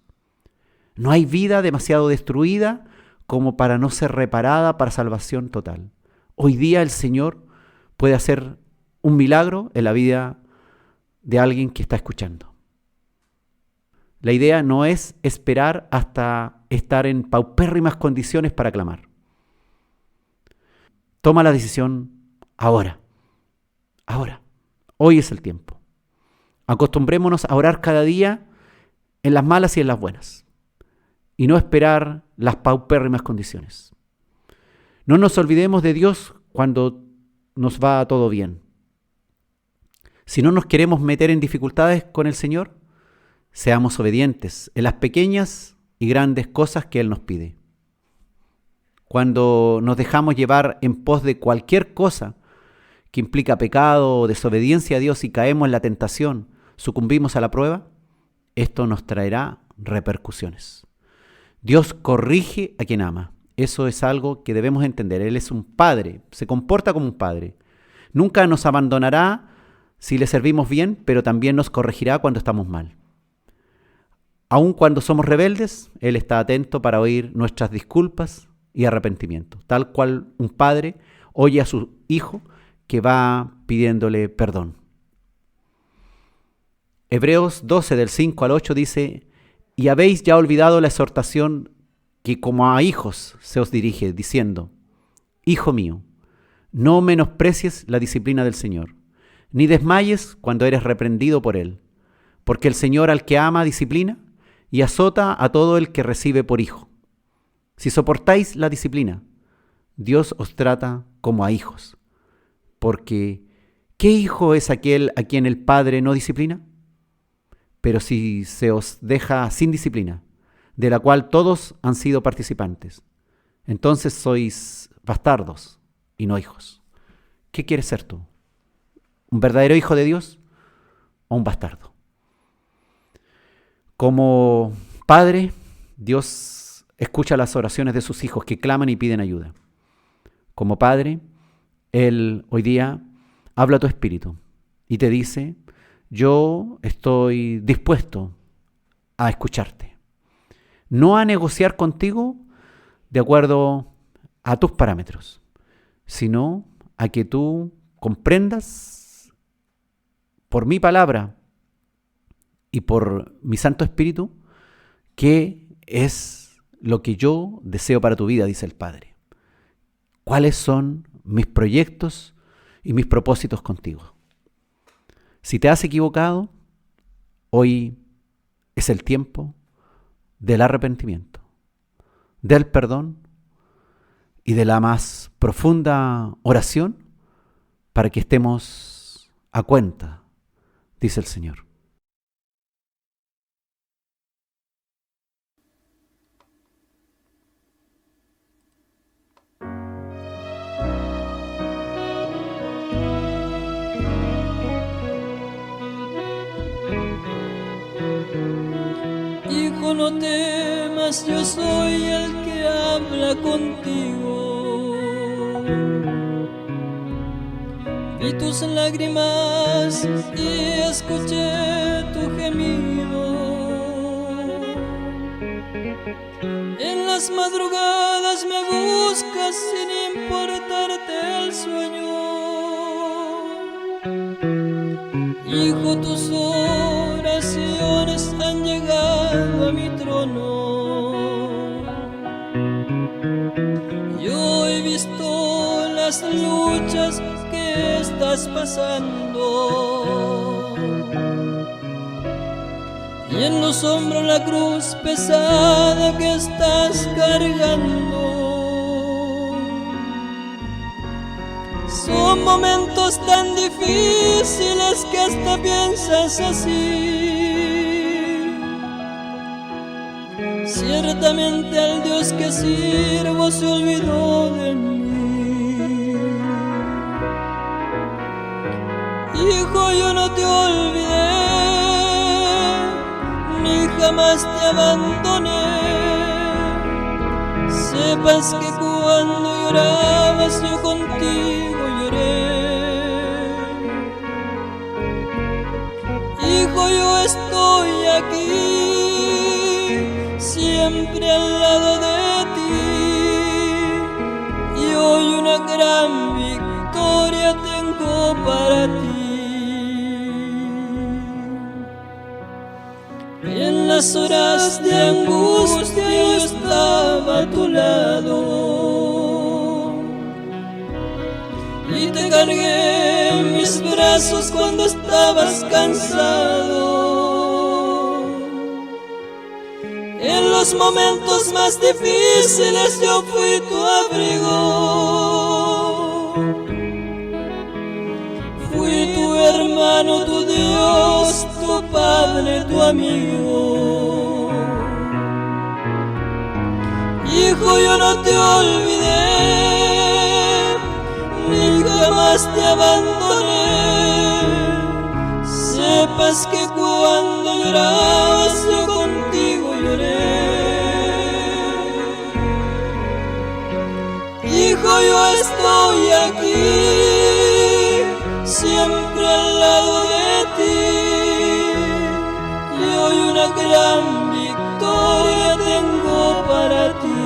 No hay vida demasiado destruida como para no ser reparada para salvación total. Hoy día el Señor puede hacer un milagro en la vida de alguien que está escuchando. La idea no es esperar hasta estar en paupérrimas condiciones para clamar. Toma la decisión ahora. Ahora. Hoy es el tiempo. Acostumbrémonos a orar cada día en las malas y en las buenas. Y no esperar las paupérrimas condiciones. No nos olvidemos de Dios cuando nos va todo bien. Si no nos queremos meter en dificultades con el Señor, seamos obedientes en las pequeñas y grandes cosas que Él nos pide. Cuando nos dejamos llevar en pos de cualquier cosa que implica pecado o desobediencia a Dios y caemos en la tentación, sucumbimos a la prueba, esto nos traerá repercusiones. Dios corrige a quien ama. Eso es algo que debemos entender. Él es un padre, se comporta como un padre. Nunca nos abandonará si le servimos bien, pero también nos corregirá cuando estamos mal. Aun cuando somos rebeldes, Él está atento para oír nuestras disculpas y arrepentimiento, tal cual un padre oye a su hijo que va pidiéndole perdón. Hebreos 12, del 5 al 8 dice: y habéis ya olvidado la exhortación que como a hijos se os dirige, diciendo: Hijo mío, no menosprecies la disciplina del Señor, ni desmayes cuando eres reprendido por Él, porque el Señor al que ama disciplina y azota a todo el que recibe por hijo. Si soportáis la disciplina, Dios os trata como a hijos, porque ¿qué hijo es aquel a quien el Padre no disciplina? Pero si se os deja sin disciplina, de la cual todos han sido participantes, entonces sois bastardos y no hijos. ¿Qué quieres ser tú? ¿Un verdadero hijo de Dios o un bastardo? Como padre, Dios escucha las oraciones de sus hijos que claman y piden ayuda. Como padre, Él hoy día habla a tu espíritu y te dice: yo estoy dispuesto a escucharte, no a negociar contigo de acuerdo a tus parámetros, sino a que tú comprendas por mi palabra y por mi Santo Espíritu qué es lo que yo deseo para tu vida, dice el Padre. ¿Cuáles son mis proyectos y mis propósitos contigo? Si te has equivocado, hoy es el tiempo del arrepentimiento, del perdón y de la más profunda oración para que estemos a cuenta, dice el Señor. Hijo, no temas, yo soy el que habla contigo. Vi tus lágrimas y escuché tu gemido. En las madrugadas me buscas sin importarte el sueño. Hijo, tus oraciones han llegado a mi trono. Yo he visto las luchas que estás pasando y en los hombros la cruz pesada que estás cargando. Son momentos tan difíciles que hasta piensas así. Ciertamente al Dios que sirvo se olvidó de mí. Hijo, yo no te olvidé, ni jamás te abandoné. Sé sepas que cuando llorabas yo contigo lloré. Hijo, yo estoy aquí, siempre al lado de ti, y hoy una gran victoria tengo para ti. En las horas de angustia yo estaba a tu lado y te cargué en mis brazos cuando estabas cansado. En los momentos más difíciles yo fui tu abrigo, fui tu hermano, tu Dios, tu Padre, tu amigo. Hijo, yo no te olvidé, ni jamás te abandoné. Sepas que cuando llorabas yo contigo lloré. Hijo, yo estoy aquí, siempre al lado de ti, y hoy una gran victoria tengo para ti.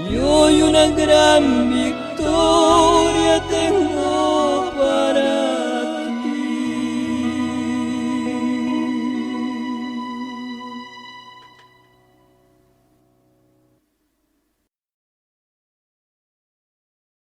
Y hoy una gran victoria tengo